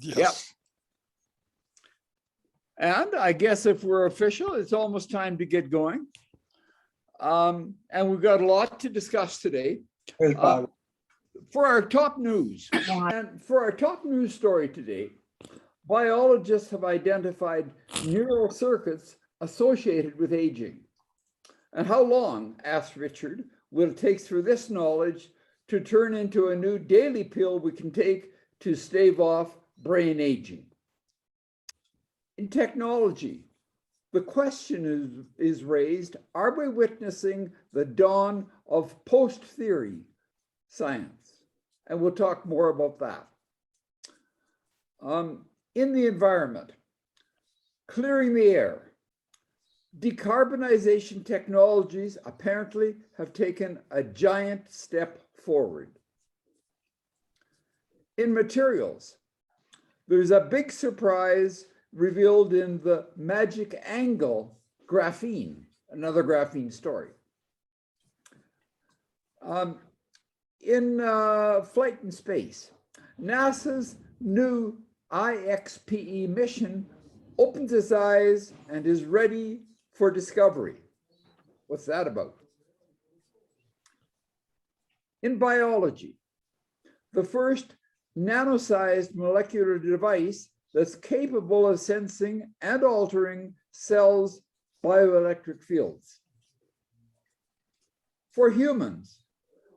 Yep. Yes. And I guess if we're official, it's almost time to get going. And we've got a lot to discuss today. For our top news, and for our top news story today, biologists have identified neural circuits associated with aging. And how long, asked Richard, will it take for this knowledge to turn into a new daily pill we can take to stave off brain aging? In technology, the question is raised, are we witnessing the dawn of post-theory science? And we'll talk more about that. In the environment, clearing the air, decarbonization technologies apparently have taken a giant step forward. In materials, there's a big surprise revealed in the magic angle graphene, another graphene story. In flight and space, NASA's new IXPE mission opens its eyes and is ready for discovery. What's that about? In biology, the first nano-sized molecular device that's capable of sensing and altering cells' bioelectric fields. For humans,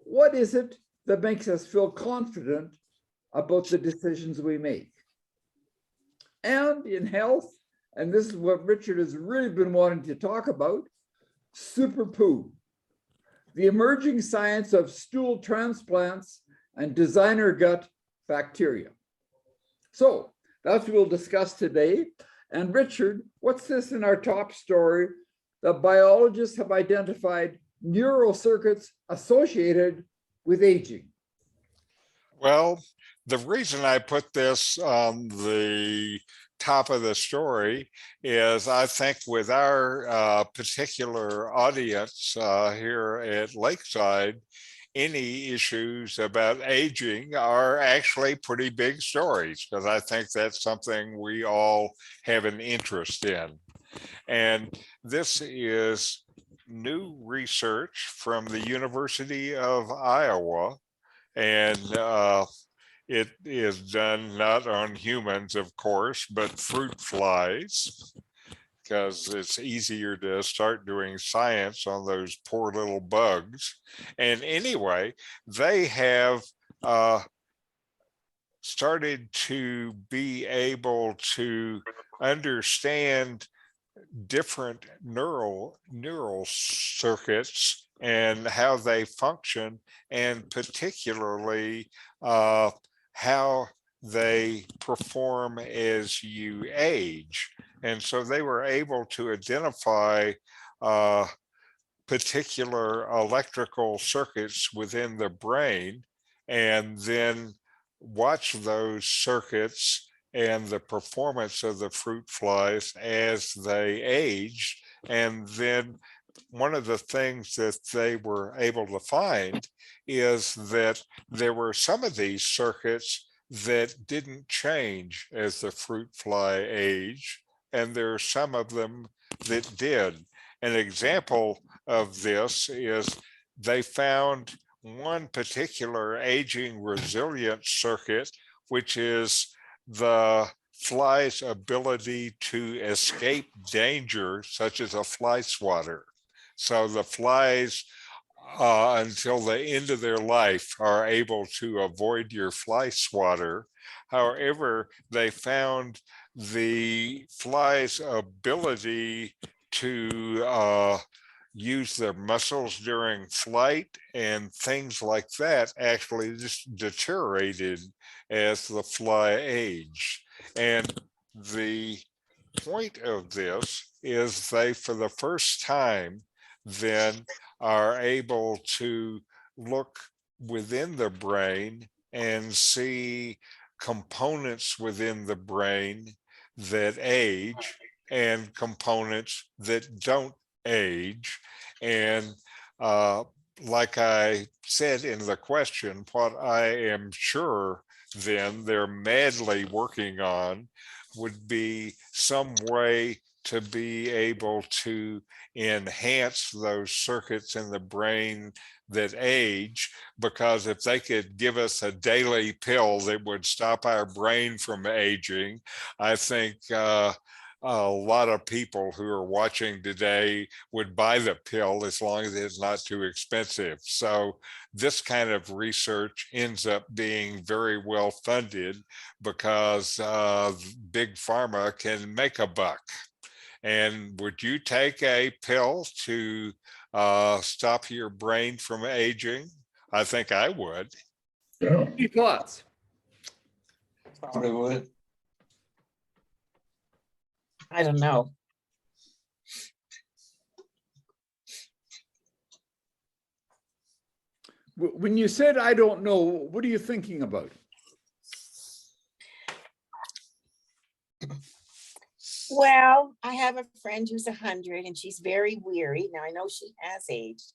what is it that makes us feel confident about the decisions we make? And in health, and this is what Richard has really been wanting to talk about, super poo, the emerging science of stool transplants and designer gut bacteria. So that's what we'll discuss today. And Richard, what's this in our top story? that biologists have identified neural circuits associated with aging. Well, the reason I put this on the top of the story is I think with our particular audience here at Lakeside, any issues about aging are actually pretty big stories, because I think that's something we all have an interest in. And this is new research from the University of Iowa, and it is done not on humans, of course, but fruit flies, because it's easier to start doing science on those poor little bugs. And anyway, they have started to be able to understand different neural circuits and how they function, and particularly how they perform as you age. And so they were able to identify particular electrical circuits within the brain, and then watch those circuits and the performance of the fruit flies as they aged. And then one of the things that they were able to find is that there were some of these circuits that didn't change as the fruit fly aged, and there are some of them that did. An example of this is they found one particular aging resilient circuit, which is the fly's ability to escape danger, such as a fly swatter. So the flies, until the end of their life, are able to avoid your fly swatter. However, they found the fly's ability to use their muscles during flight and things like that actually just deteriorated as the fly aged. And the point of this is they, for the first time, then are able to look within the brain and see components within the brain that age and components that don't age. And like I said in the question, what I am sure then they're madly working on would be some way to be able to enhance those circuits in the brain that age, because if they could give us a daily pill that would stop our brain from aging, I think a lot of people who are watching today would buy the pill as long as it's not too expensive. So this kind of research ends up being very well funded because big pharma can make a buck. And would you take a pill to stop your brain from aging? I think I would. Any thoughts? Probably would. I don't know. When you said, I don't know, what are you thinking about? Well, I have a friend who's 100 and she's very weary. Now I know she has aged,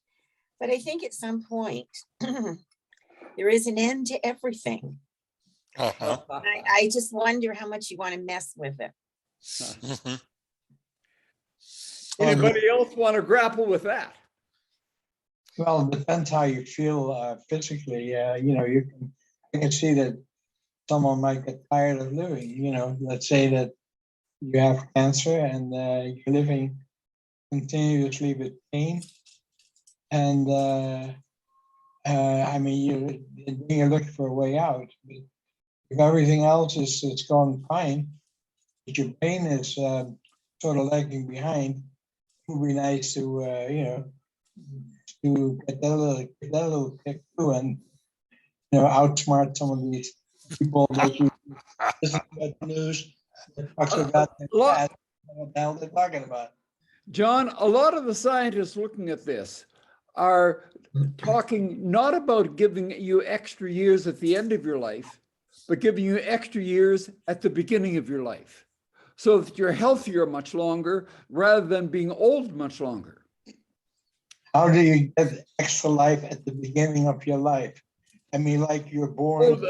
but I think at some point there is an end to everything. Uh-huh. I just wonder how much you want to mess with it. Anybody else want to grapple with that? Well, it depends how you feel physically. You can see that someone might get tired of living. Let's say that you have cancer and you're living continuously with pain, and you're looking for a way out. But if everything else is going fine, but your brain is sort of lagging behind, it would be nice to get that little kick too, and outsmart some of these people that you listen to the news that talks about what the hell they're talking about. John, a lot of the scientists looking at this are talking not about giving you extra years at the end of your life, but giving you extra years at the beginning of your life, so that you're healthier much longer rather than being old much longer. How do you get extra life at the beginning of your life? I mean, like you're born.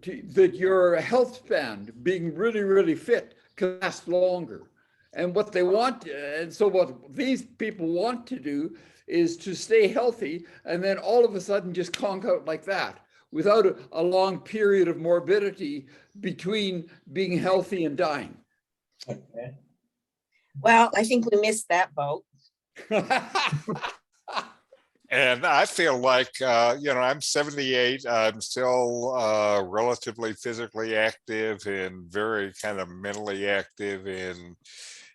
That your health span, being really, really fit, can last longer. And what they want, and so what these people want to do is to stay healthy and then all of a sudden just conk out like that without a long period of morbidity between being healthy and dying. Okay. Well, I think we missed that boat. And I feel like, I'm 78. I'm still relatively physically active and very kind of mentally active and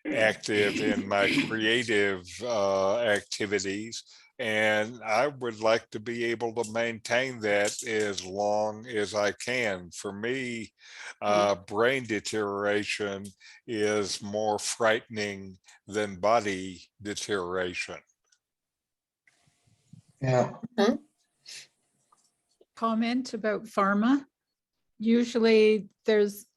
active in my creative activities. And I would like to be able to maintain that as long as I can. For me, brain deterioration is more frightening than body deterioration. Yeah. Comment about pharma. Usually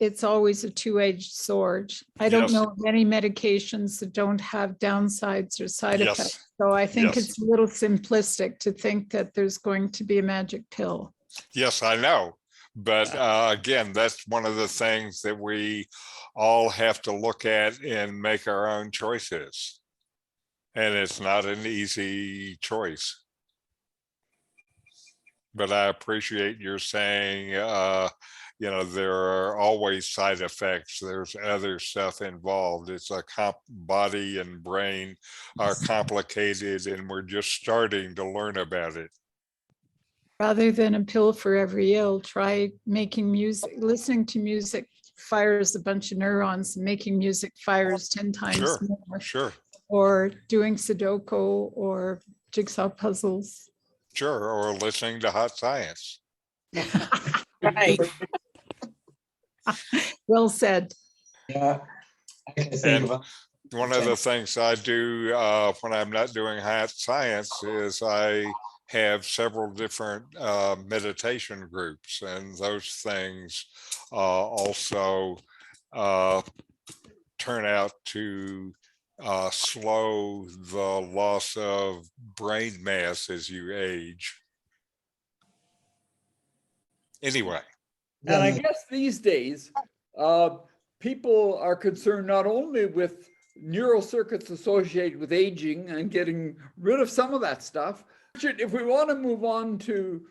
it's always a two-edged sword. I don't Yes. know of any medications that don't have downsides or side Yes. effects. So I think Yes. it's a little simplistic to think that there's going to be a magic pill. Yes, I know. But again, that's one of the things that we all have to look at and make our own choices. And it's not an easy choice. But I appreciate your saying, there are always side effects. There's other stuff involved. It's body and brain are complicated, and we're just starting to learn about it. Rather than a pill for every ill, try making music. Listening to music fires a bunch of neurons, and making music fires 10 times Sure, more. sure, Or doing Sudoku or jigsaw puzzles. sure. Or listening to hot science. Right. Well said. Yeah. I can think And about one of the things I do when I'm not doing hot science is I have several different meditation groups, and those things also turn out to slow the loss of brain mass as you age. Anyway, And I Yeah, guess these days, people are concerned not only with neural circuits associated with aging and getting rid of some of that stuff. Richard, if we want to move on to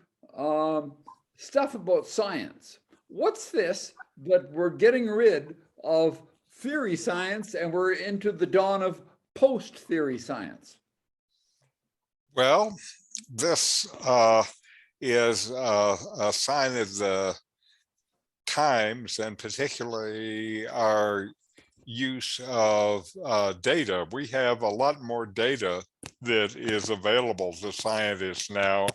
stuff about science, what's this that we're getting rid of theory science and we're into the dawn of post-theory science? well, this is a sign of the times, and particularly our use of data. We have a lot more data that is available to scientists now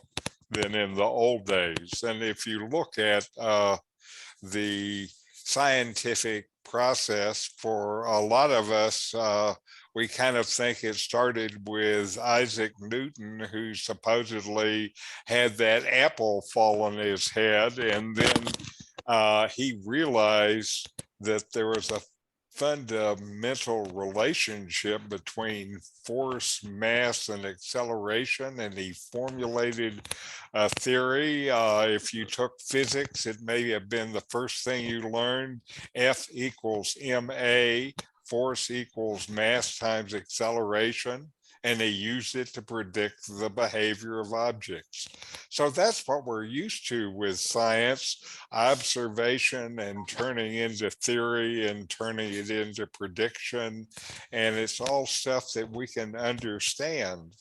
than in the old days. And if you look at the scientific process, for a lot of us, we kind of think it started with Isaac Newton, who supposedly had that apple fall on his head, and then he realized that there was a fundamental relationship between force, mass, and acceleration, and he formulated a theory. If you took physics, it may have been the first thing you learned. F equals ma, force equals mass times acceleration, and they used it to predict the behavior of objects. So that's what we're used to with science: observation and turning into theory and turning it into prediction. And it's all stuff that we can understand.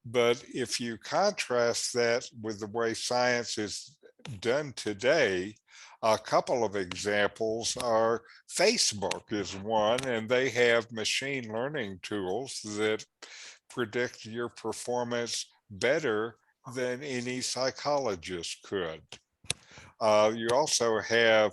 But if you contrast that with the way science is done today, a couple of examples are Facebook is one, and they have machine learning tools that predict your performance better than any psychologist could. You also have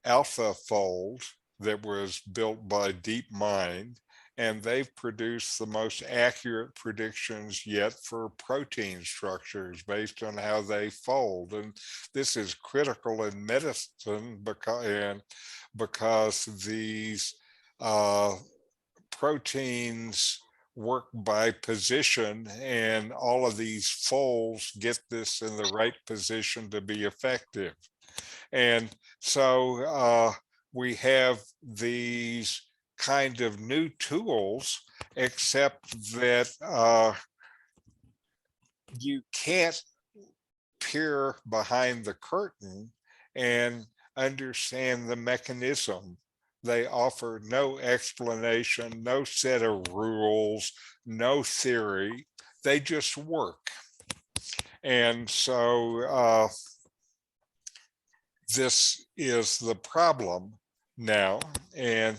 AlphaFold that was built by DeepMind, and they've produced the most accurate predictions yet for protein structures based on how they fold. And this is critical in medicine because these proteins work by position, and all of these folds get this in the right position to be effective. And so we have these kind of new tools, except that you can't peer behind the curtain and understand the mechanism. They offer no explanation, no set of rules, no theory. They just work. And so this is the problem now. And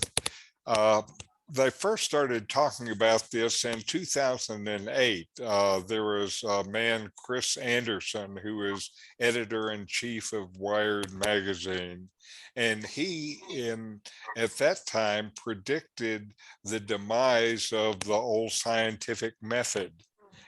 they first started talking about this in 2008. There was a man, Chris Anderson, who was editor-in-chief of Wired magazine. And he, at that time, predicted the demise of the old scientific method.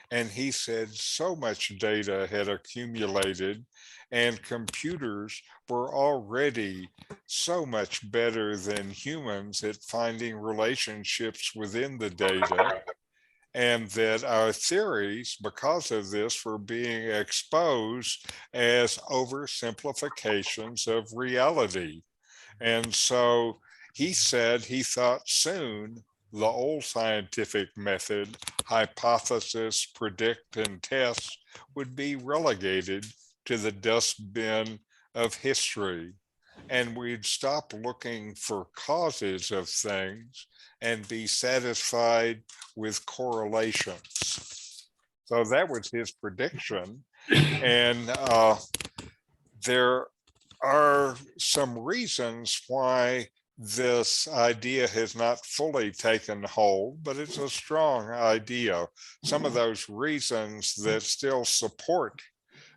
And he said so much data had accumulated, and computers were already so much better than humans at finding relationships within the data, and that our theories, because of this, were being exposed as oversimplifications of reality. And so he said he thought soon the old scientific method, hypothesis, predict, and test, would be relegated to the dustbin of history. And we'd stop looking for causes of things and be satisfied with correlations. So that was his prediction. And there are some reasons why this idea has not fully taken hold, but it's a strong idea. Some of those reasons that still support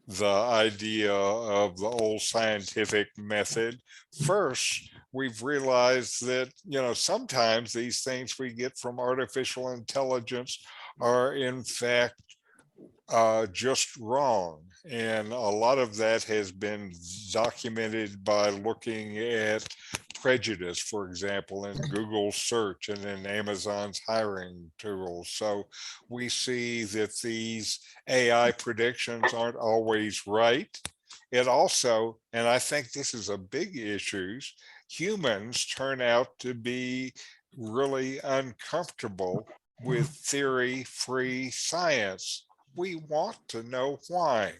the idea of the old scientific method. First, we've realized that, sometimes these things we get from artificial intelligence are in fact just wrong. And a lot of that has been documented by looking at prejudice, for example, in Google search and in Amazon's hiring tools. So we see that these AI predictions aren't always right. it also, and I think this is a big issue, humans turn out to be really uncomfortable with theory-free science. We want to know why,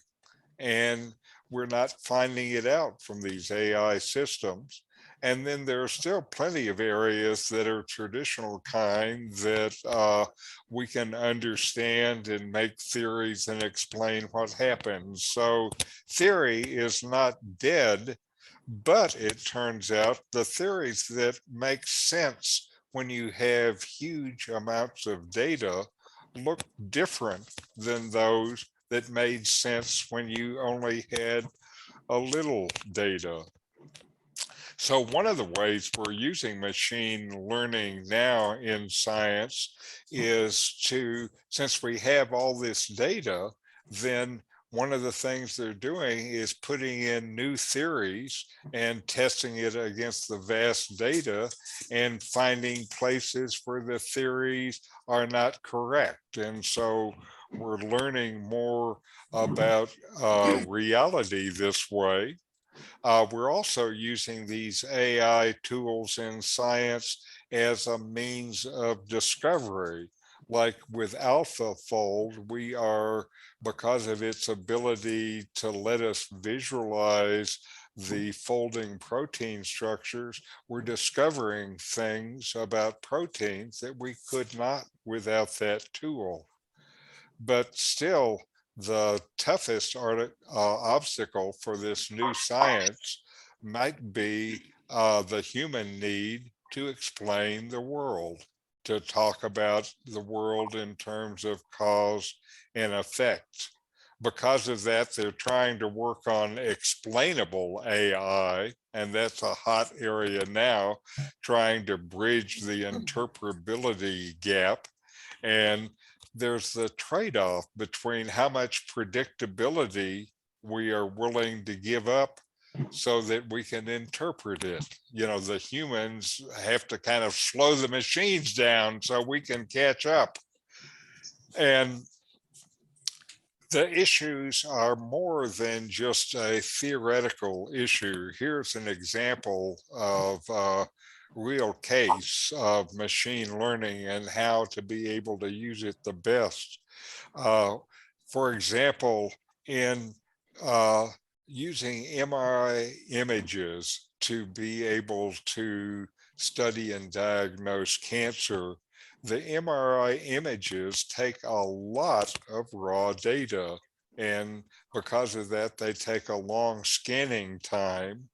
and we're not finding it out from these AI systems. And then there are still plenty of areas that are traditional kind that we can understand and make theories and explain what happens. So theory is not dead, but it turns out the theories that make sense when you have huge amounts of data look different than those that made sense when you only had a little data. So one of the ways we're using machine learning now in science is to, since we have all this data, then one of the things they're doing is putting in new theories and testing it against the vast data and finding places where the theories are not correct. And so we're learning more about reality this way. We're also using these AI tools in science as a means of discovery. Like with AlphaFold, we are, because of its ability to let us visualize the folding protein structures, we're discovering things about proteins that we could not without that tool. But still, the toughest obstacle for this new science might be the human need to explain the world, to talk about the world in terms of cause and effect. Because of that, they're trying to work on explainable AI, and that's a hot area now, trying to bridge the interpretability gap. And there's the trade-off between how much predictability we are willing to give up so that we can interpret it. You know, the humans have to kind of slow the machines down so we can catch up. And the issues are more than just a theoretical issue. Here's an example of real case of machine learning and how to be able to use it the best. For example, in using MRI images to be able to study and diagnose cancer, the MRI images take a lot of raw data. And because of that, they take a long scanning time.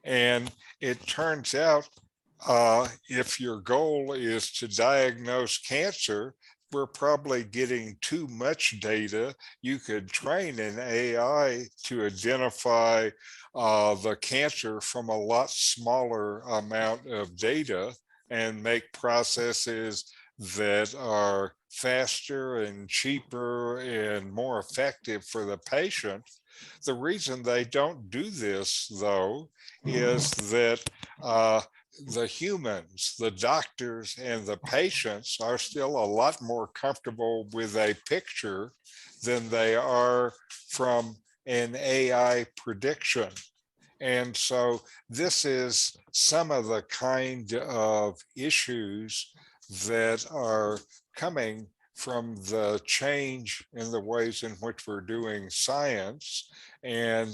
And it turns out if your goal is to diagnose cancer, we're probably getting too much data. You could train an AI to identify the cancer from a lot smaller amount of data and make processes that are faster and cheaper and more effective for the patient. The reason they don't do this, though, is that the humans, the doctors and the patients are still a lot more comfortable with a picture than they are from an AI prediction. And so this is some of the kind of issues that are coming from the change in the ways in which we're doing science. And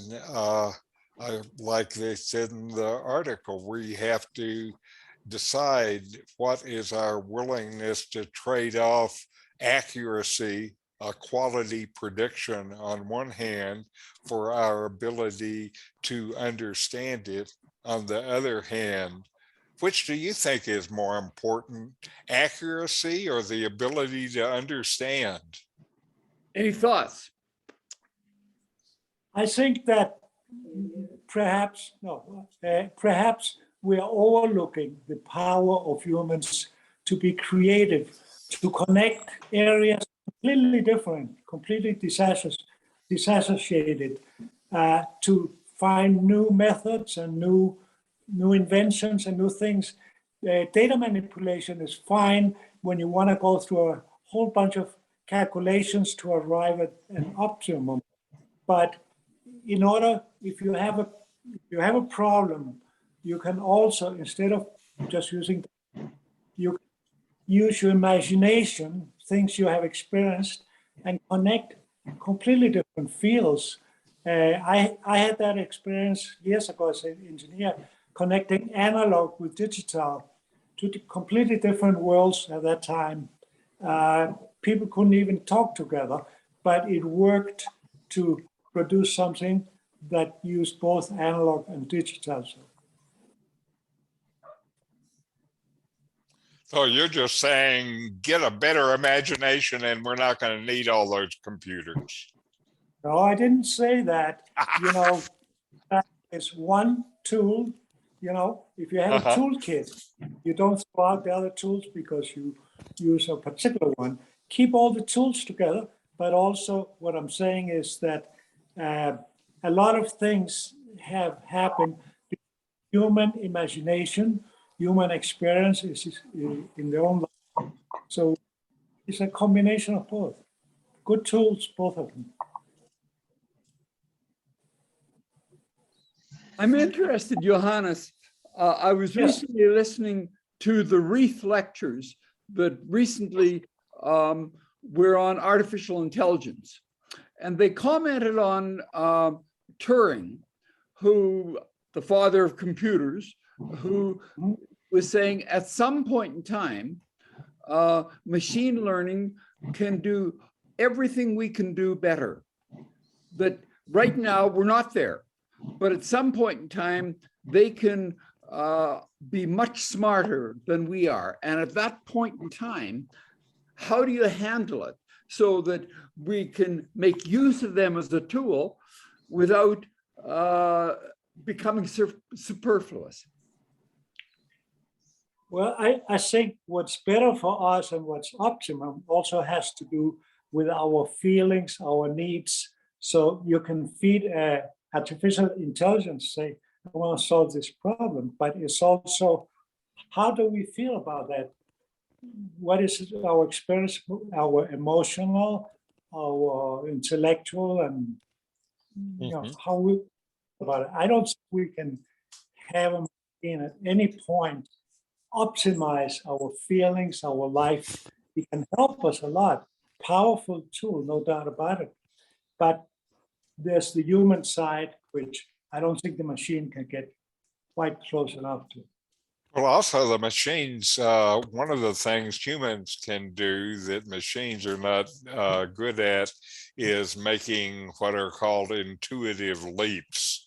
like they said in the article, we have to decide what is our willingness to trade off accuracy, a quality prediction on one hand, for our ability to understand it on the other hand. Which do you think is more important, accuracy or the ability to understand? Any thoughts? I think that perhaps we are overlooking the power of humans to be creative, to connect areas completely different, completely disassociated, to find new methods and new inventions and new things. Data manipulation is fine when you want to go through a whole bunch of calculations to arrive at an optimum. But in order, if you have a problem, you can also, instead of just using, you use your imagination, things you have experienced, and connect completely different fields. I had that experience years ago as an engineer, connecting analog with digital to completely different worlds at that time. People couldn't even talk together, but it worked to produce something that used both analog and digital. So you're just saying, get a better imagination and we're not going to need all those computers. No, I didn't say that. You know, it's one tool. You know, if you have a toolkit, you don't throw out the other tools because you use a particular one. Keep all the tools together, but also what I'm saying is that a lot of things have happened. Human imagination, human experience is in their own life. So it's a combination of both. Good tools, both of them. I'm interested, Johannes. I was recently listening to the Reith lectures that recently were on artificial intelligence. And they commented on Turing, who, the father of computers, who was saying at some point in time, machine learning can do everything we can do better. That right now we're not there, but at some point in time, they can be much smarter than we are. And at that point in time, how do you handle it so that we can make use of them as a tool without becoming superfluous? Well, I think what's better for us and what's optimum also has to do with our feelings, our needs. So you can feed artificial intelligence, say, I want to solve this problem, but it's also, how do we feel about that? What is our experience, our emotional, our intellectual, and you know, how we about it? I don't think we can have a machine at any point optimize our feelings, our life. It can help us a lot. Powerful tool, no doubt about it. But there's the human side, which I don't think the machine can get quite close enough to. Well, also the machines, one of the things humans can do that machines are not good at is making what are called intuitive leaps.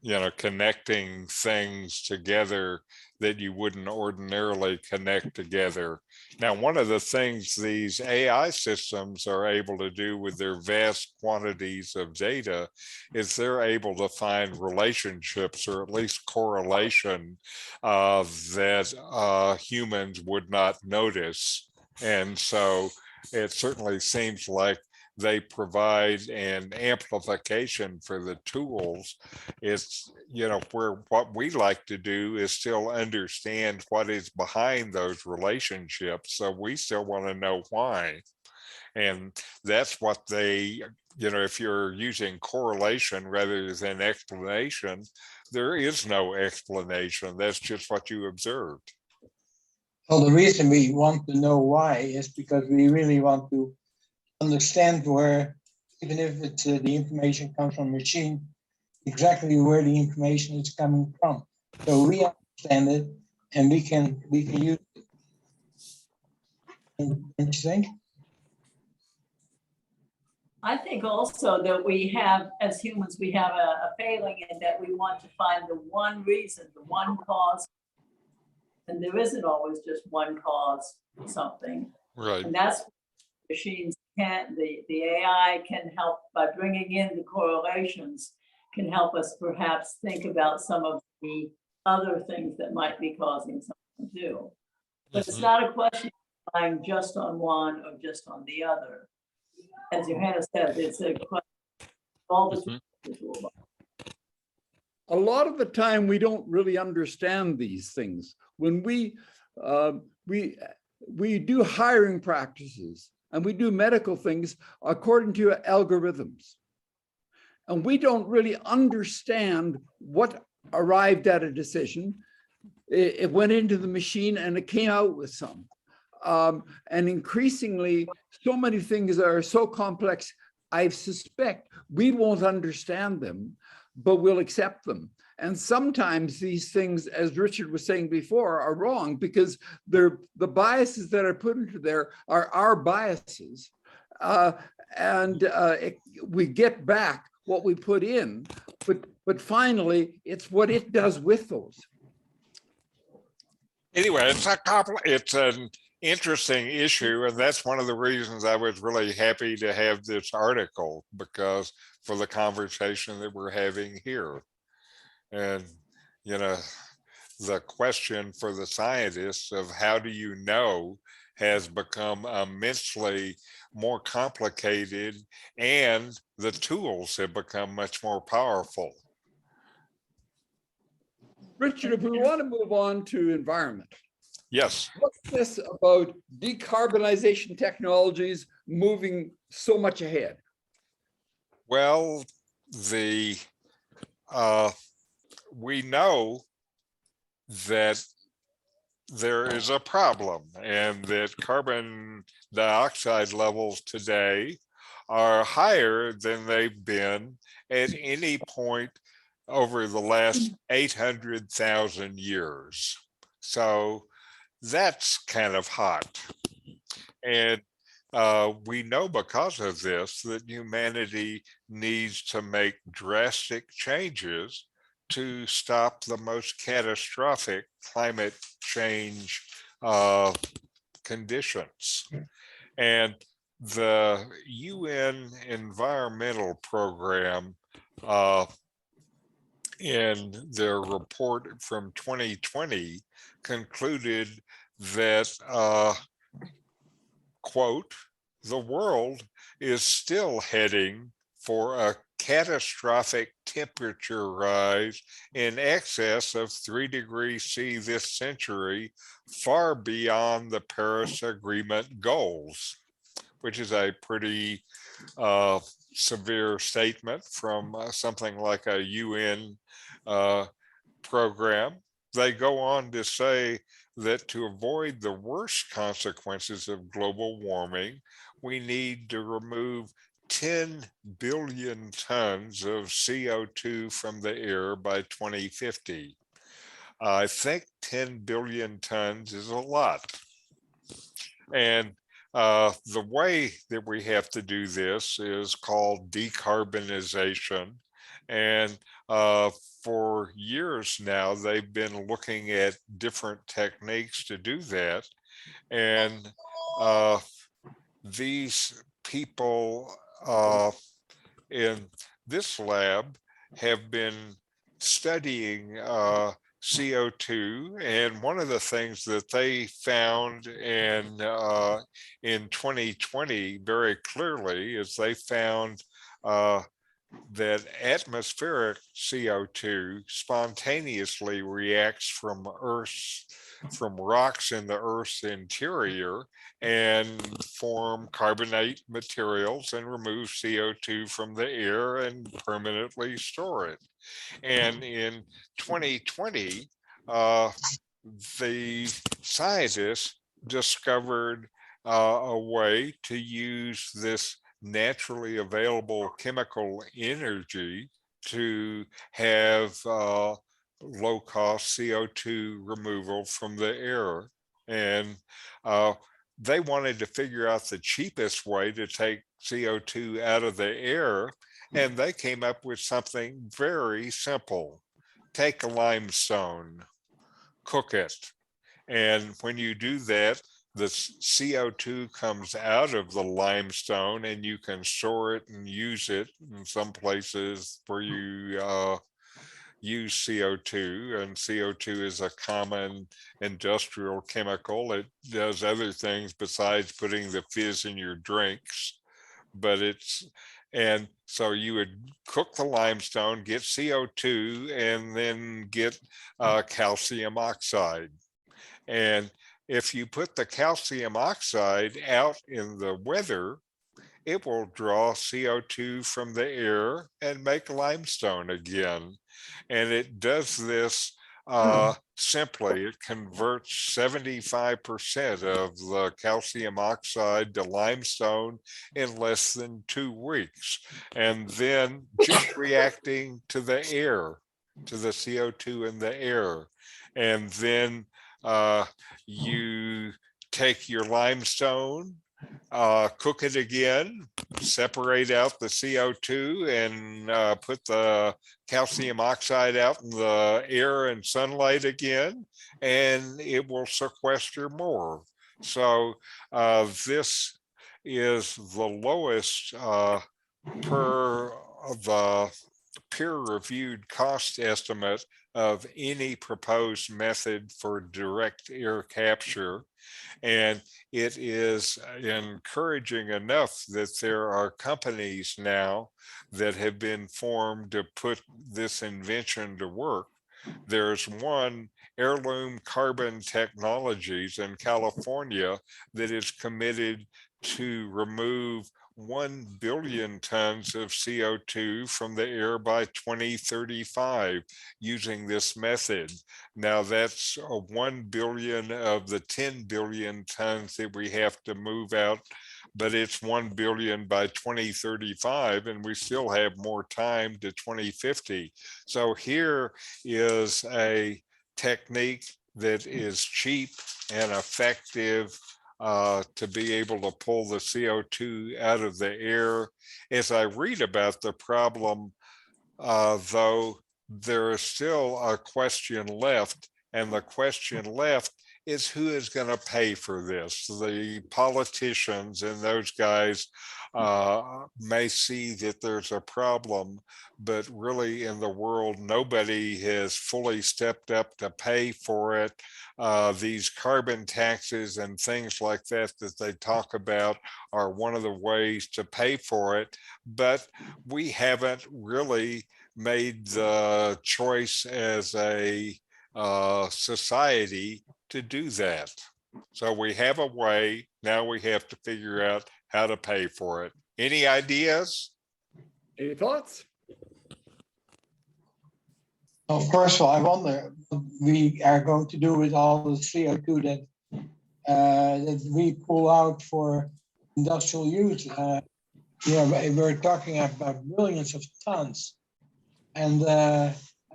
You know, connecting things together that you wouldn't ordinarily connect together. Now, one of the things these AI systems are able to do with their vast quantities of data is they're able to find relationships or at least correlation that humans would not notice. And so it certainly seems like they provide an amplification for the tools. It's, you know, where what we like to do is still understand what is behind those relationships. So we still want to know why. And that's what they, you know, if you're using correlation rather than explanation, there is no explanation. That's just what you observed. Well, the reason we want to know why is because we really want to understand where, even if it's the information comes from a machine, exactly where the information is coming from. So we understand it and we can use it. Don't you think? I think also that we have, as humans, we have a failing in that we want to find the one reason, the one cause. And there isn't always just one cause for something. Right. And that's what machines can, the AI can help by bringing in the correlations, can help us perhaps think about some of the other things that might be causing something too. But it's not a question of relying just on one or just on the other. As Johannes said, it's a question of all the tools. A lot of the time, we don't really understand these things. When we do hiring practices and we do medical things according to algorithms. and we don't really understand what arrived at a decision. It went into the machine and it came out with some. And increasingly, so many things are so complex, I suspect we won't understand them, but we'll accept them. And sometimes these things, as Richard was saying before, are wrong because the biases that are put into there are our biases. We get back what we put in, but finally, it's what it does with those. Anyway, it's an interesting issue, and that's one of the reasons I was really happy to have this article, because for the conversation that we're having here. And, you know, the question for the scientists of how do you know has become immensely more complicated, and the tools have become much more powerful. Richard, if we want to move on to environment. Yes. What's this about decarbonization technologies moving so much ahead? Well, we know that there is a problem, and that carbon dioxide levels today are higher than they've been at any point over the last 800,000 years. So that's kind of hot. And we know because of this that humanity needs to make drastic changes to stop the most catastrophic climate change conditions. And the UN Environmental Program in their report from 2020 concluded that, quote, the world is still heading for a catastrophic temperature rise in excess of 3 degrees C this century, far beyond the Paris Agreement goals, which is a pretty severe statement from something like a UN program. They go on to say that to avoid the worst consequences of global warming, we need to remove 10 billion tons of CO2 from the air by 2050. I think 10 billion tons is a lot. And the way that we have to do this is called decarbonization. And for years now, they've been looking at different techniques to do that. And these people in this lab have been studying CO2, and one of the things that they found in 2020 very clearly is they found that atmospheric CO2 spontaneously reacts from rocks in the Earth's interior and form carbonate materials and remove CO2 from the air and permanently store it. And in 2020, the scientists discovered a way to use this naturally available chemical energy to have low-cost CO2 removal from the air. And they wanted to figure out the cheapest way to take CO2 out of the air, and they came up with something very simple. Take a limestone, cook it, and when you do that, the CO2 comes out of the limestone, and you can store it and use it in some places where you use CO2, and CO2 is a common industrial chemical. It does other things besides putting the fizz in your drinks, and so you would cook the limestone, get CO2, and then get calcium oxide. And if you put the calcium oxide out in the weather, it will draw CO2 from the air and make limestone again. And it does this simply. It converts 75% of the calcium oxide to limestone in less than 2 weeks. And then just reacting to the air, to the CO2 in the air. And then you take your limestone, cook it again, separate out the CO2 and put the calcium oxide out in the air and sunlight again, and it will sequester more. So this is the lowest per the peer-reviewed cost estimate of any proposed method for direct air capture. And it is encouraging enough that there are companies now that have been formed to put this invention to work. There's one, Heirloom Carbon Technologies in California, that is committed to remove 1 billion tons of CO2 from the air by 2035 using this method. Now that's 1 billion of the 10 billion tons that we have to move out, but it's 1 billion by 2035, and we still have more time to 2050. So here is a technique that is cheap and effective to be able to pull the CO2 out of the air. As I read about the problem, though, there is still a question left, and the question left is who is going to pay for this? The politicians and those guys may see that there's a problem, but really in the world, nobody has fully stepped up to pay for it. These carbon taxes and things like that that they talk about are one of the ways to pay for it, but we haven't really made the choice as a society to do that. So we have a way, now we have to figure out how to pay for it. Any ideas? Any thoughts? Well, first of all, I wonder what we are going to do with all the CO2 that we pull out for industrial use. We're talking about millions of tons. And I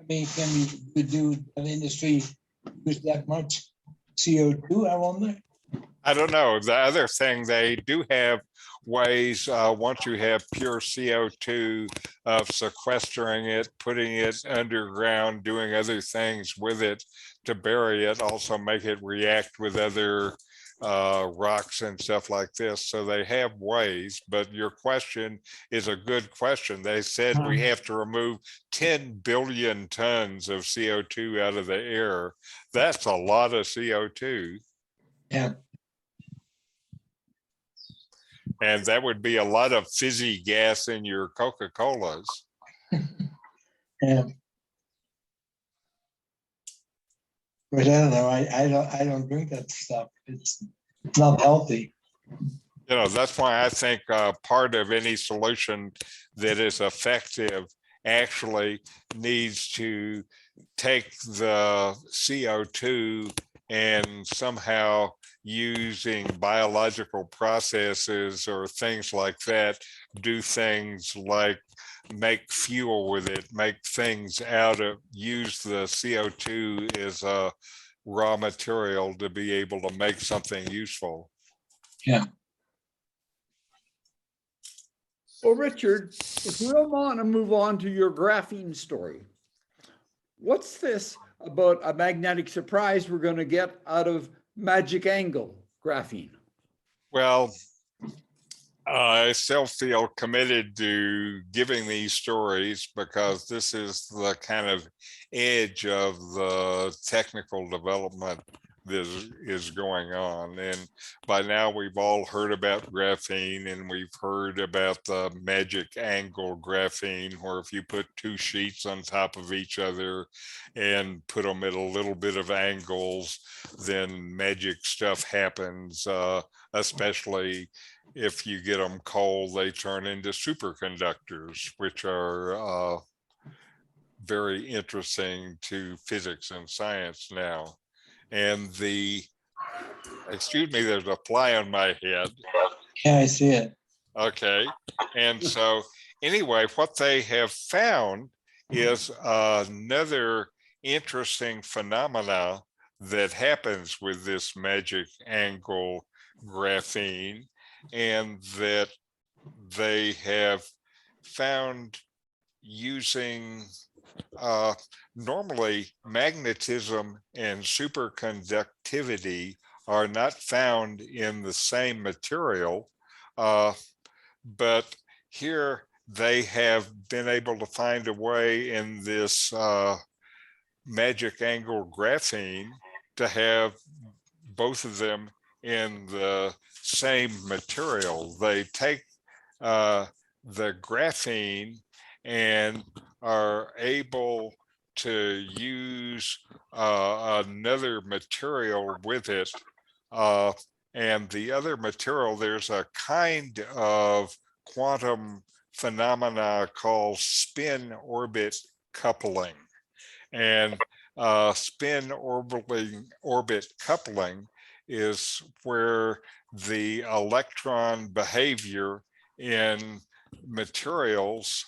mean, can we do an industry use that much CO2, I wonder? I don't know. The other thing, they do have ways, once you have pure CO2, of sequestering it, putting it underground, doing other things with it to bury it, also make it react with other rocks and stuff like this. So they have ways, but your question is a good question. They said we have to remove 10 billion tons of CO2 out of the air. That's a lot of CO2. Yeah. And that would be a lot of fizzy gas in your Coca-Colas. Yeah. But I don't know. I don't drink that stuff. It's not healthy. You know, that's why I think part of any solution that is effective actually needs to take the CO2 and somehow using biological processes or things like that, do things like make fuel with it, make things out of, use the CO2 as a raw material to be able to make something useful. Yeah. Well, Richard, if we don't want to move on to your graphene story, what's this about a magnetic surprise we're going to get out of magic angle graphene? Well, I still feel committed to giving these stories because this is the kind of edge of the technical development is going on. And by now we've all heard about graphene, and we've heard about the magic angle graphene, where if you put two sheets on top of each other and put them at a little bit of angles, then magic stuff happens, especially if you get them cold, they turn into superconductors, which are very interesting to physics and science now. And excuse me, there's a fly on my head. Yeah, I see it. Okay. And so anyway, what they have found is another interesting phenomena that happens with this magic angle graphene, and that they have found using normally magnetism and superconductivity are not found in the same material, but here they have been able to find a way in this magic angle graphene to have both of them in the same material. They take the graphene and are able to use another material with it. And the other material, there's a kind of quantum phenomena called spin orbit coupling. And spin orbit coupling is where the electron behavior in materials,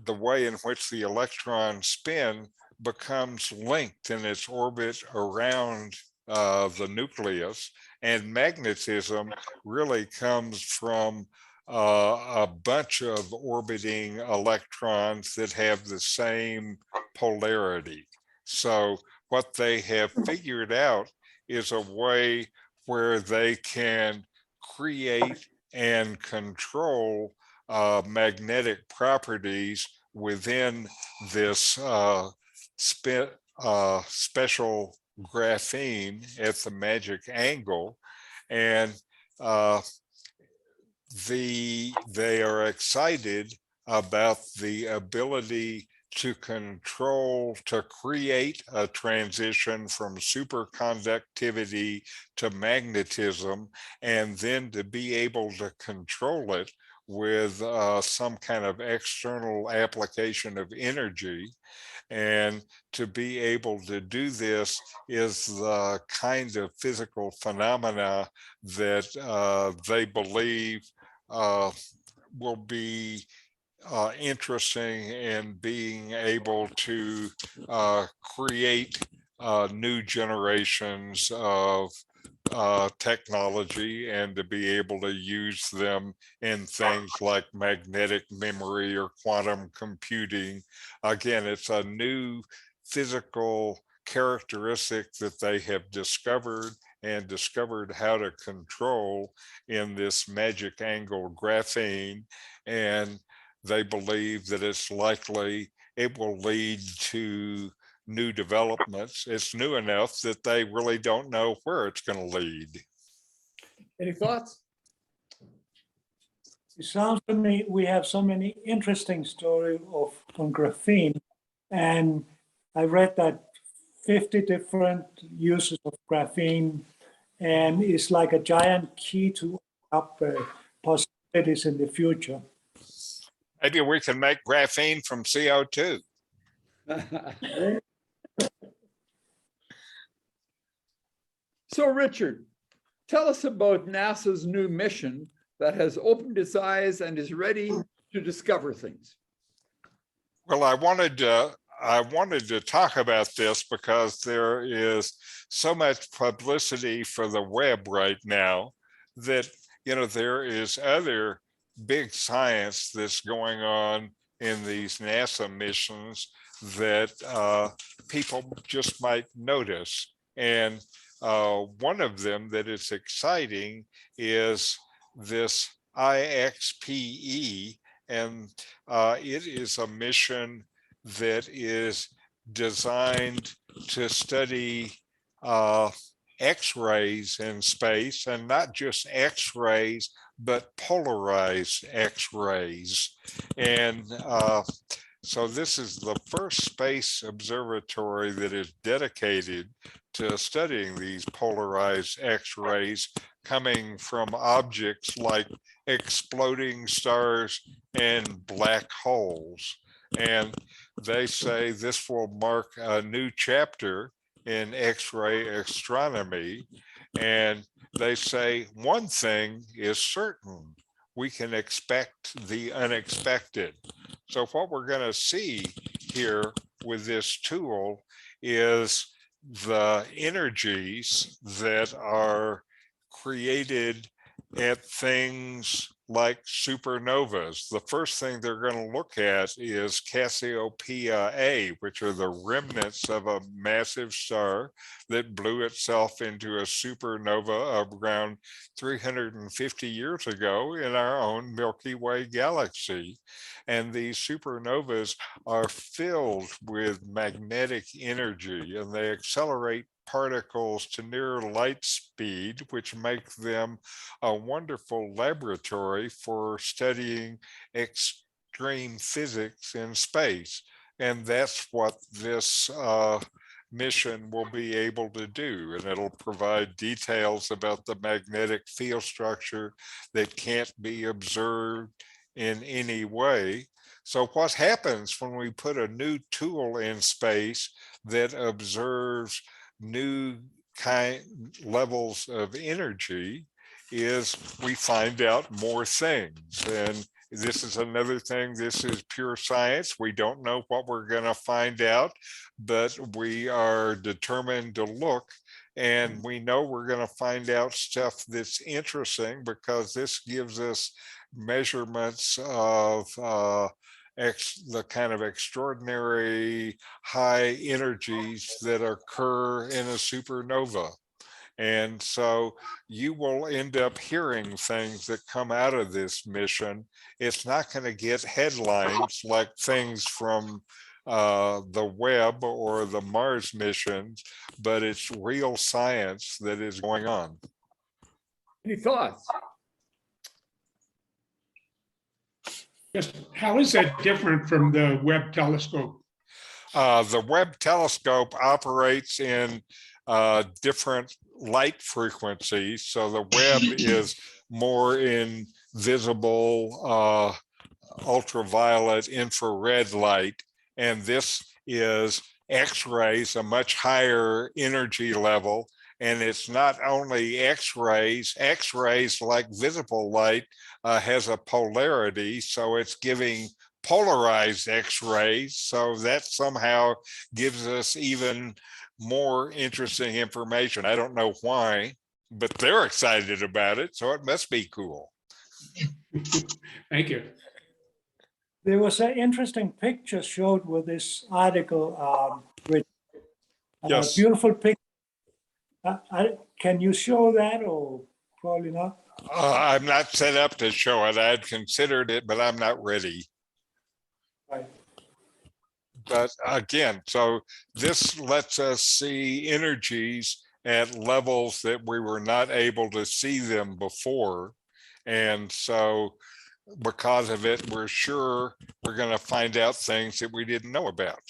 the way in which the electrons spin becomes linked in its orbit around the nucleus, and magnetism really comes from a bunch of orbiting electrons that have the same polarity. So what they have figured out is a way where they can create and control magnetic properties within this special graphene at the magic angle. And they are excited about the ability to create a transition from superconductivity to magnetism, and then to be able to control it with some kind of external application of energy. And to be able to do this is the kind of physical phenomena that they believe will be interesting in being able to create new generations of technology, and to be able to use them in things like magnetic memory or quantum computing. Again, it's a new physical characteristic that they have discovered how to control in this magic angle graphene. And they believe that it's likely it will lead to new developments. It's new enough that they really don't know where it's going to lead. Any thoughts? It sounds to me we have so many interesting stories on graphene, and I read that 50 different uses of graphene, and it's like a giant key to up possibilities in the future. Maybe we can make graphene from CO2. So Richard, tell us about NASA's new mission that has opened its eyes and is ready to discover things. Well, I wanted to talk about this because there is so much publicity for the web right now that, you know, there is other big science that's going on in these NASA missions that people just might notice. And one of them that is exciting is this IXPE, and it is a mission that is designed to study X-rays in space, and not just X-rays, but polarized X-rays. And so this is the first space observatory that is dedicated to studying these polarized X-rays coming from objects like exploding stars and black holes. And they say this will mark a new chapter in X-ray astronomy. And they say one thing is certain: we can expect the unexpected. So what we're going to see here with this tool is the energies that are created at things like supernovas. The first thing they're going to look at is Cassiopeia A, which are the remnants of a massive star that blew itself into a supernova around 350 years ago in our own Milky Way galaxy. And these supernovas are filled with magnetic energy, and they accelerate particles to near light speed, which make them a wonderful laboratory for studying extreme physics in space. And that's what this mission will be able to do. And it'll provide details about the magnetic field structure that can't be observed in any way. So what happens when we put a new tool in space that observes new levels of energy is we find out more things. And this is another thing. This is pure science. We don't know what we're going to find out, but we are determined to look, and we know we're going to find out stuff that's interesting, because this gives us measurements of the kind of extraordinary high energies that occur in a supernova. And so you will end up hearing things that come out of this mission. It's not going to get headlines like things from the Webb or the Mars missions, but it's real science that is going on. Any thoughts? Yes, how is that different from the Webb telescope? The Webb telescope operates in different light frequencies. So the Webb is more in visible ultraviolet infrared light, and this is X-rays, a much higher energy level. And it's not only X-rays, X-rays like visible light has a polarity, so it's giving polarized X-rays. So that somehow gives us even more interesting information. I don't know why, but they're excited about it, so it must be cool. Thank you. There was an interesting picture showed with this article, with Yes. beautiful picture. Can you show that, or probably not? I'm not set up to show it. I had considered it, but I'm not ready. Right. But again, so this lets us see energies at levels that we were not able to see them before. And so because of it, we're sure we're going to find out things that we didn't know about.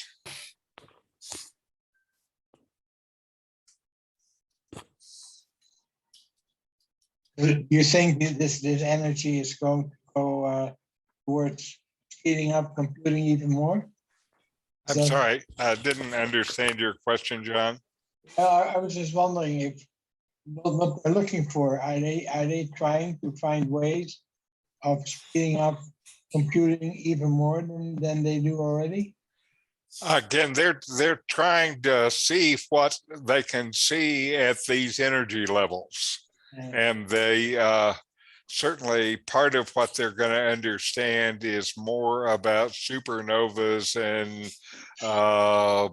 Do you think this energy is going to go towards speeding up computing even more? I'm sorry, I didn't understand your question, John. I was just wondering if what they're looking for, are they trying to find ways of speeding up computing even more than they do already? Again, they're trying to see what they can see at these energy levels. And they certainly, part of what they're going to understand is more about supernovas and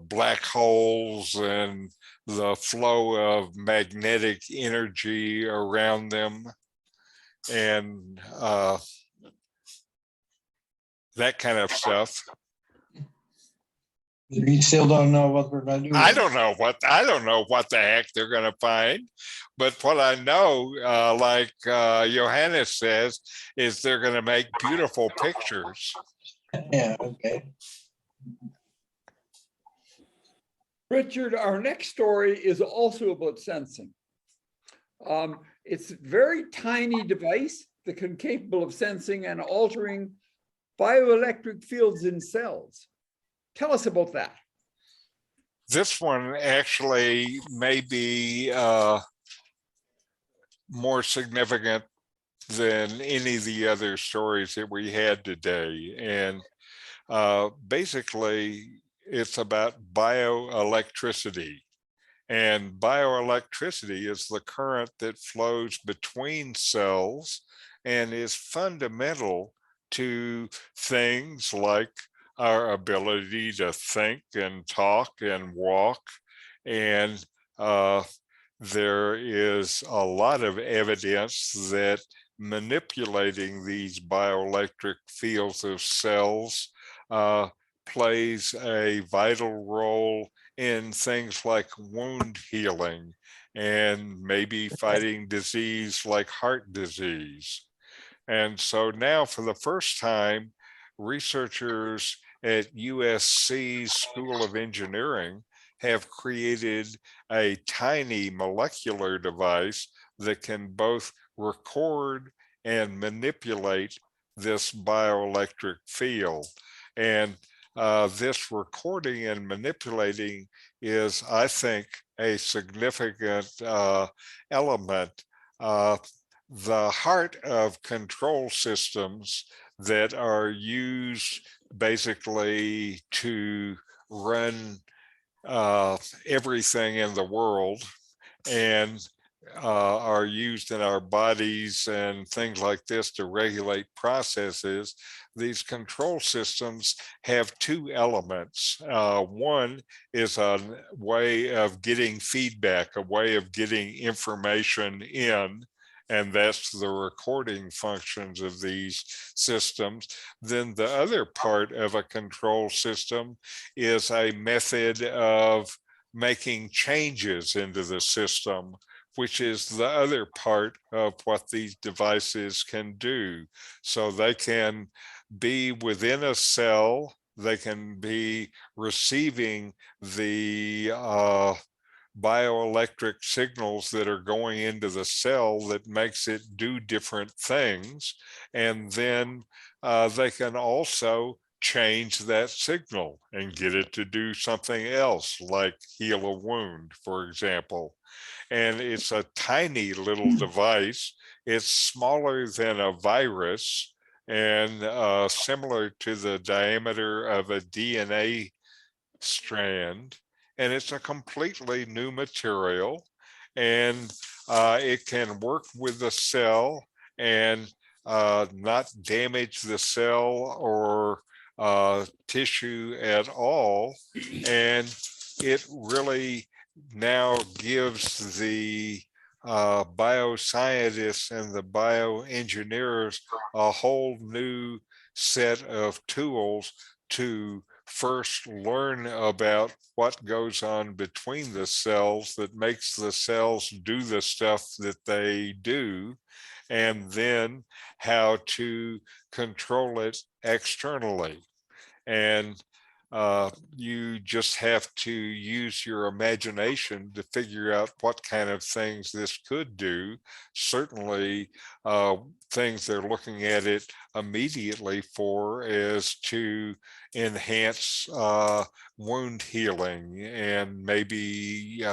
black holes and the flow of magnetic energy around them, and that kind of stuff. We still don't know what we're gonna do. I don't know what the heck they're going to find, but what I know, like Johannes says, is they're going to make beautiful pictures. Yeah, okay. Richard, our next story is also about sensing. It's a very tiny device that can capable of sensing and altering bioelectric fields in cells. Tell us about that. This one actually may be more significant than any of the other stories that we had today. And basically, it's about bioelectricity. And bioelectricity is the current that flows between cells and is fundamental to things like our ability to think and talk and walk. And there is a lot of evidence that manipulating these bioelectric fields of cells plays a vital role in things like wound healing and maybe fighting disease like heart disease. And so now for the first time, researchers at USC's School of Engineering have created a tiny molecular device that can both record and manipulate this bioelectric field. And this recording and manipulating is, I think, a significant element. The heart of control systems that are used basically to run everything in the world and are used in our bodies and things like this to regulate processes. These control systems have two elements. One is a way of getting feedback, a way of getting information in, and that's the recording functions of these systems. Then the other part of a control system is a method of making changes into the system, which is the other part of what these devices can do. So they can be within a cell, they can be receiving the bioelectric signals that are going into the cell that makes it do different things. And then they can also change that signal and get it to do something else, like heal a wound, for example. And it's a tiny little device. It's smaller than a virus and similar to the diameter of a DNA strand. And it's a completely new material, and it can work with the cell and not damage the cell or tissue at all. And it really now gives the bioscientists and the bioengineers a whole new set of tools to first learn about what goes on between the cells that makes the cells do the stuff that they do, and then how to control it externally. And you just have to use your imagination to figure out what kind of things this could do. Certainly, things they're looking at it immediately for is to enhance wound healing and maybe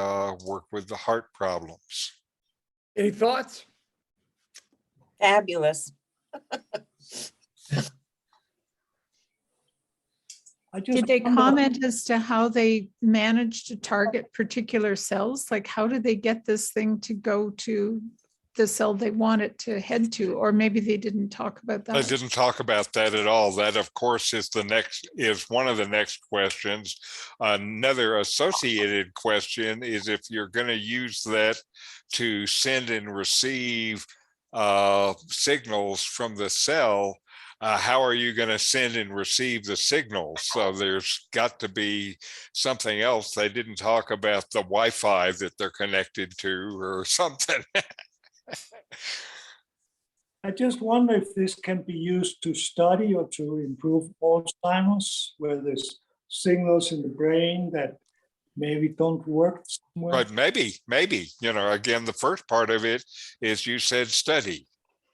work with the heart problems. Any thoughts? Fabulous. Did they comment as to how they managed to target particular cells? Like, how did they get this thing to go to the cell they want it to head to? Or maybe they didn't talk about that. I didn't talk about that at all. That, of course, is one of the next questions. Another associated question is if you're going to use that to send and receive signals from the cell, how are you going to send and receive the signals? So there's got to be something else. They didn't talk about the Wi-Fi that they're connected to or something. I just wonder if this can be used to study or to improve Alzheimer's, where there's signals in the brain that maybe don't work somewhere. But maybe, again, the first part of it is you said study.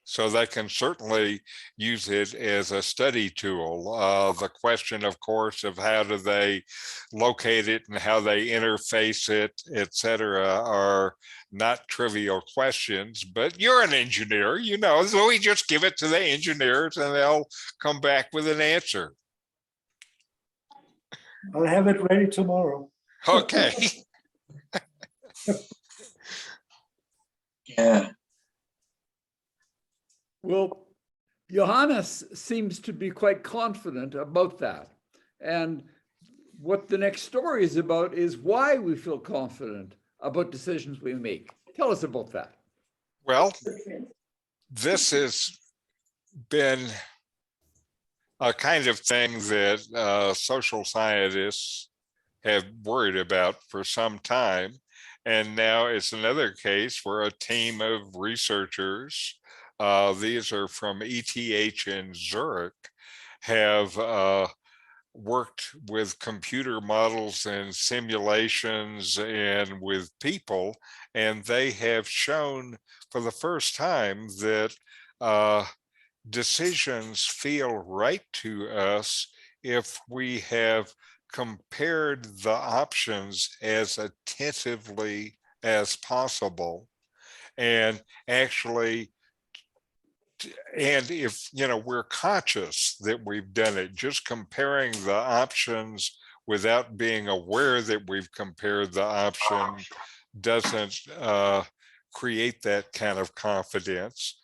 So they can certainly use it as a study tool. The question, of course, of how do they locate it and how they interface it, et cetera, are not trivial questions, but you're an engineer, so we just give it to the engineers and they'll come back with an answer. I'll have it ready tomorrow. Okay. Yeah. Well, Johannes seems to be quite confident about that. And what the next story is about is why we feel confident about decisions we make. Tell us about that. Well, this has been a kind of thing that social scientists have worried about for some time. And now it's another case where a team of researchers, these are from ETH in Zurich, have worked with computer models and simulations and with people, and they have shown for the first time that decisions feel right to us if we have compared the options as attentively as possible, and actually, and if we're conscious that we've done it, just comparing the options without being aware that we've compared the option doesn't create that kind of confidence.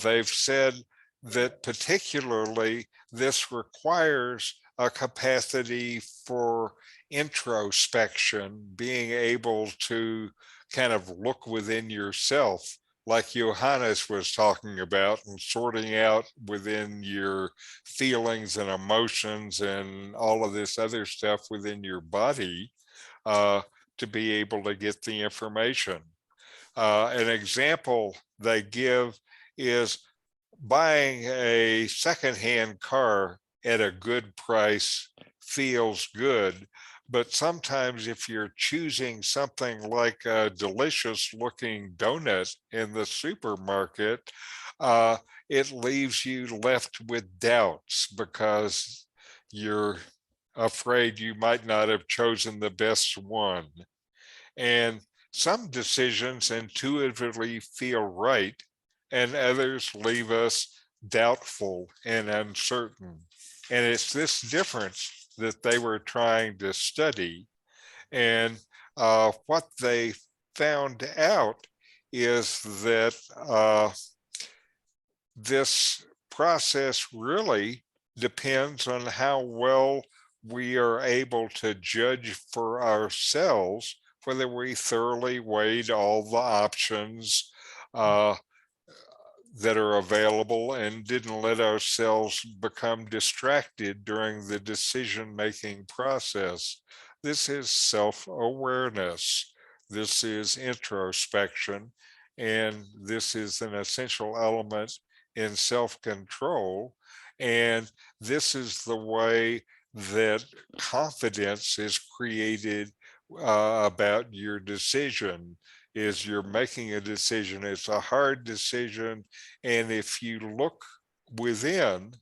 They've said that particularly this requires a capacity for introspection, being able to kind of look within yourself, like Johannes was talking about, and sorting out within your feelings and emotions and all of this other stuff within your body to be able to get the information. An example they give is buying a secondhand car at a good price feels good, but sometimes if you're choosing something like a delicious looking donut in the supermarket, it leaves you left with doubts because you're afraid you might not have chosen the best one. And some decisions intuitively feel right, and others leave us doubtful and uncertain. And it's this difference that they were trying to study. And what they found out is that this process really depends on how well we are able to judge for ourselves whether we thoroughly weighed all the options that are available and didn't let ourselves become distracted during the decision-making process. This is self-awareness. This is introspection, and this is an essential element in self-control. And this is the way that confidence is created about your decision. Is you're making a decision, it's a hard decision, and if you look within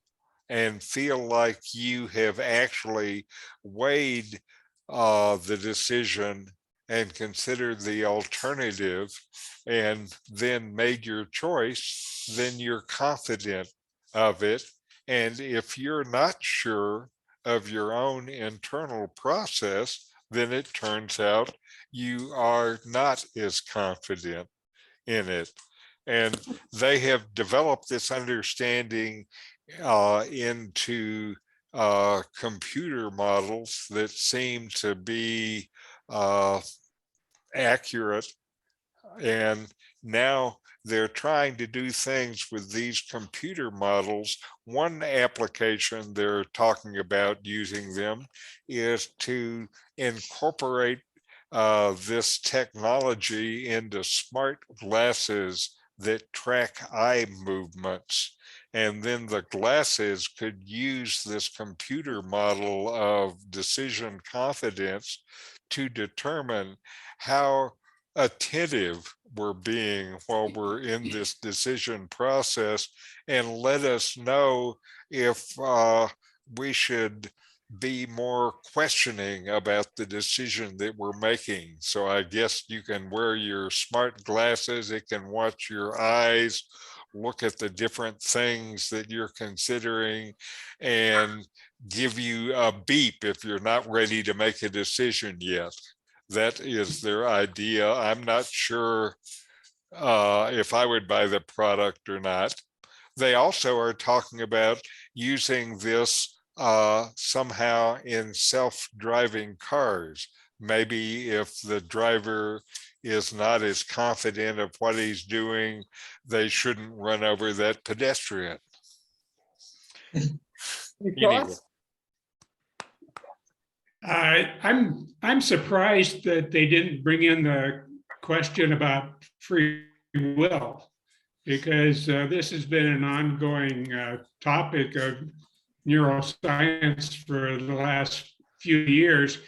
and feel like you have actually weighed the decision and considered the alternative and then made your choice, then you're confident of it. And if you're not sure of your own internal process, then it turns out you are not as confident in it. And they have developed this understanding into computer models that seem to be accurate. And now they're trying to do things with these computer models. One application they're talking about using them is to incorporate this technology into smart glasses that track eye movements. And then the glasses could use this computer model of decision confidence to determine how attentive we're being while we're in this decision process, and let us know if we should be more questioning about the decision that we're making. So I guess you can wear your smart glasses, it can watch your eyes, look at the different things that you're considering, and give you a beep if you're not ready to make a decision yet. That is their idea. I'm not sure if I would buy the product or not. They also are talking about using this somehow in self-driving cars. Maybe if the driver is not as confident of what he's doing, they shouldn't run over that pedestrian. Any Anyway. thoughts? I'm surprised that they didn't bring in the question about free will, because this has been an ongoing topic of neuroscience for the last few years,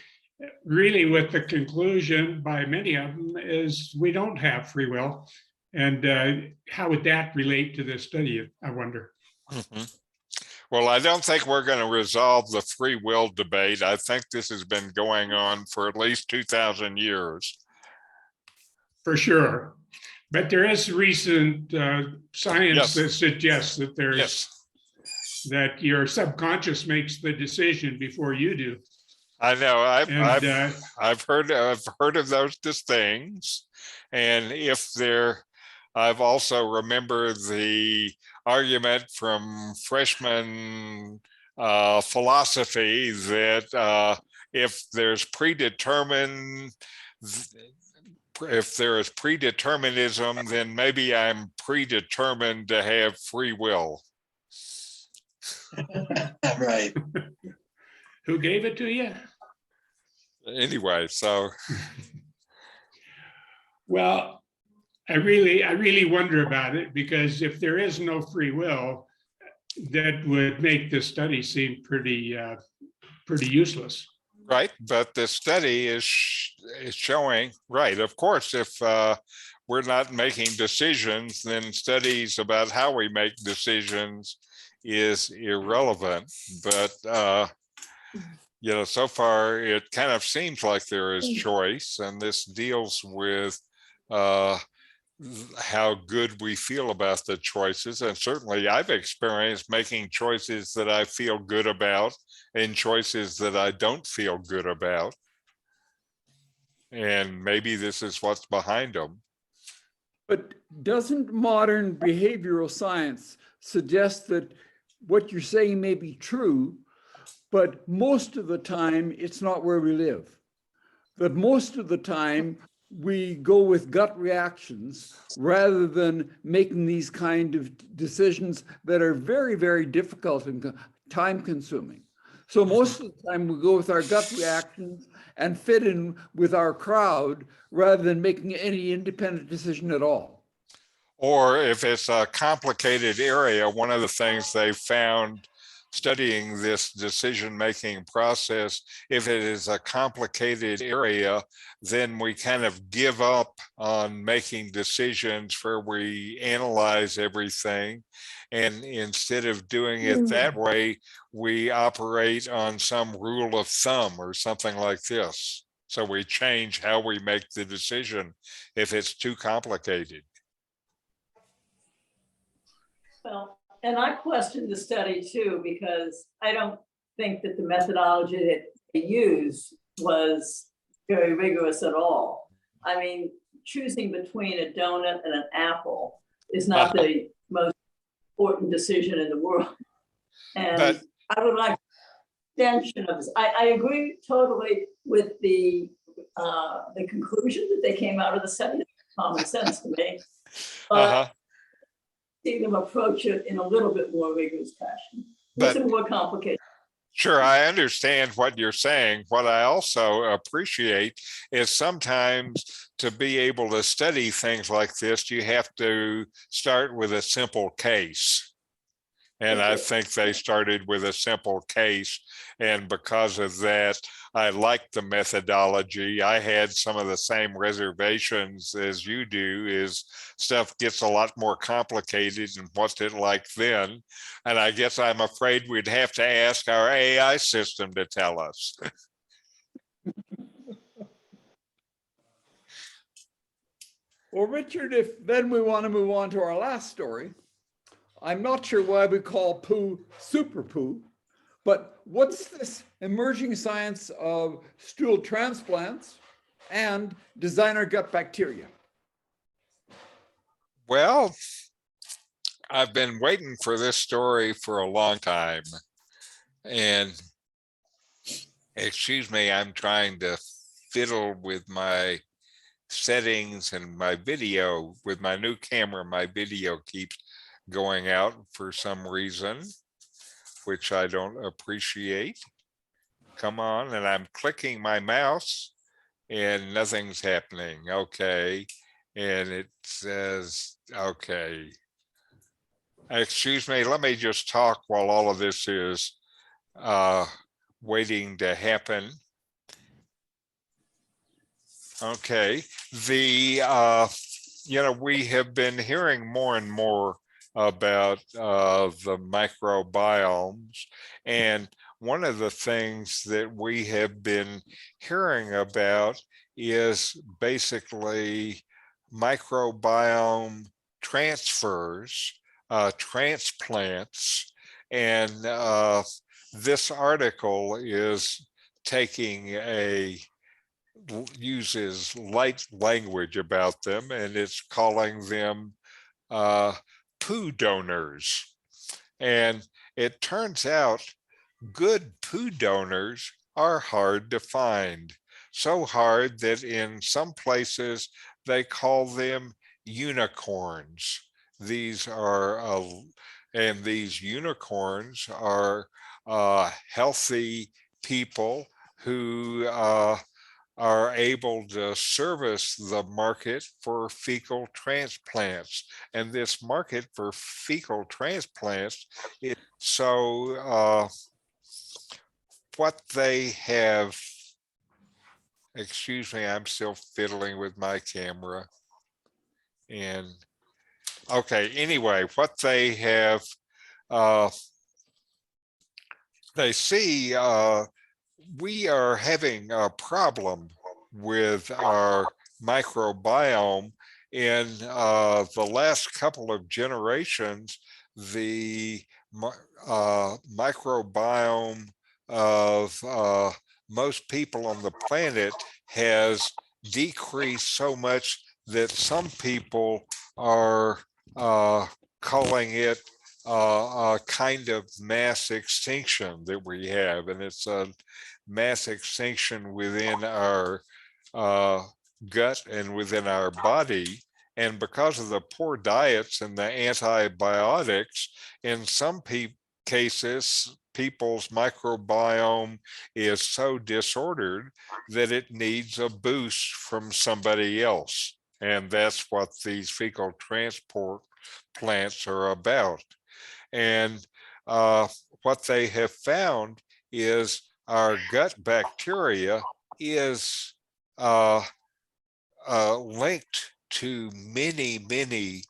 really with the conclusion by many of them is we don't have free will. And how would that relate to this study, I wonder? Mhm. Well, I don't think we're going to resolve the free will debate. I think this has been going on for at least 2,000 years. For sure. But there is recent science Yes. that suggests that there's Yes, that your subconscious makes the decision before you do. I know. And I've heard of those things, and if they're, I've also remembered the argument from freshman philosophy that if there's if there is predeterminism, then maybe I'm predetermined to have free will. Right. who gave it to you? Anyway, so Well, I really wonder about it, because if there is no free will, that would make the study seem pretty useless. right, but the study is showing, right, of course, if we're not making decisions, then studies about how we make decisions is irrelevant. But so far it kind of seems like there is choice, and this deals with how good we feel about the choices. And certainly I've experienced making choices that I feel good about and choices that I don't feel good about. And maybe this is what's behind them. But doesn't modern behavioral science suggest that what you're saying may be true, but most of the time it's not where we live? That most of the time we go with gut reactions rather than making these kind of decisions that are very, very difficult and time consuming. So most of the time we go with our gut reactions and fit in with our crowd rather than making any independent decision at all. Or if it's a complicated area, one of the things they found studying this decision-making process, if it is a complicated area, then we kind of give up on making decisions where we analyze everything. And instead of doing it that way, we operate on some rule of thumb or something like this. So we change how we make the decision if it's too complicated. Well, and I questioned the study too, because I don't think that the methodology that they used was very rigorous at all. I mean, choosing between a donut and an apple is not the most important decision in the world. And I would like extension of this. I agree totally with the conclusion that they came out of the study. common sense to me. But Uh-huh. see them approach it in a little bit more rigorous fashion, with But some more complicated. sure, I understand what you're saying. What I also appreciate is sometimes to be able to study things like this, you have to start with a simple case. And I think they started with a simple case. And because of that, I like the methodology. I had some of the same reservations as you do, is stuff gets a lot more complicated and what's it like then? And I guess I'm afraid we'd have to ask our AI system to tell us. Well, Richard, if then we want to move on to our last story. I'm not sure why we call poo super poo, but what's this emerging science of stool transplants and designer gut bacteria? Well, I've been waiting for this story for a long time. And excuse me, I'm trying to fiddle with my settings and my video. With my new camera, my video keeps going out for some reason, which I don't appreciate. Come on, and I'm clicking my mouse and nothing's happening. Okay. And it says, okay. Excuse me, let me just talk while all of this is waiting to happen. Okay, we have been hearing more and more about the microbiomes, and one of the things that we have been hearing about is basically microbiome transfers, transplants, and this article is uses light language about them, and it's calling them poo donors. And it turns out good poo donors are hard to find. So hard that in some places they call them unicorns. These unicorns are healthy people who are able to service the market for fecal transplants. And this market for fecal transplants is so what they have, excuse me, I'm still fiddling with my camera. And okay, anyway, what they have, they see we are having a problem with our microbiome. In the last couple of generations, the microbiome of most people on the planet has decreased so much that some people are calling it a kind of mass extinction that we have, and it's a mass extinction within our gut and within our body. And because of the poor diets and the antibiotics, in some cases, people's microbiome is so disordered that it needs a boost from somebody else. And that's what these fecal transport plants are about. And what they have found is our gut bacteria is linked to many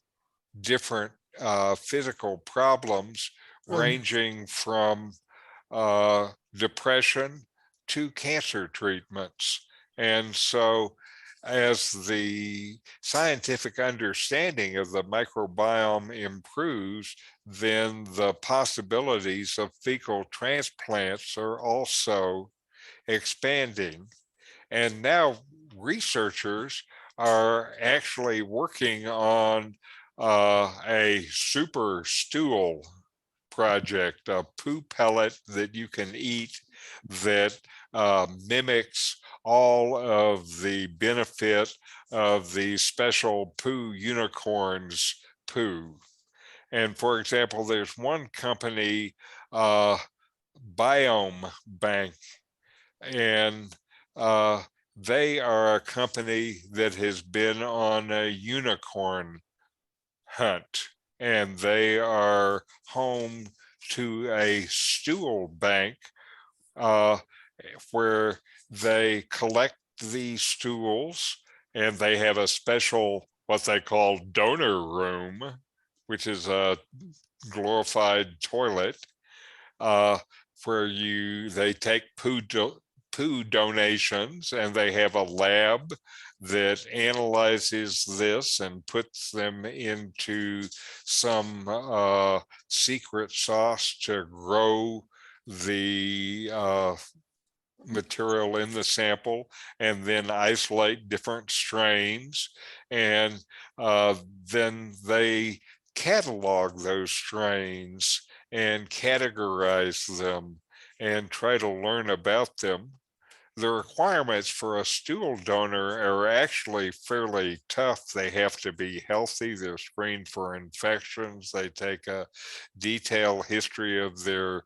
different physical problems, ranging from depression to cancer treatments. And so as the scientific understanding of the microbiome improves, then the possibilities of fecal transplants are also expanding. And now researchers are actually working on a super stool project, a poo pellet that you can eat that mimics all of the benefit of the special poo unicorns poo. And for example, there's one company, Biome Bank, and they are a company that has been on a unicorn hunt, and they are home to a stool bank where they collect these stools, and they have a special, what they call donor room, which is a glorified toilet, where they take poo donations, and they have a lab that analyzes this and puts them into some secret sauce to grow the material in the sample, and then isolate different strains, and then they catalog those strains and categorize them and try to learn about them. The requirements for a stool donor are actually fairly tough. They have to be healthy. They're screened for infections. They take a detailed history of their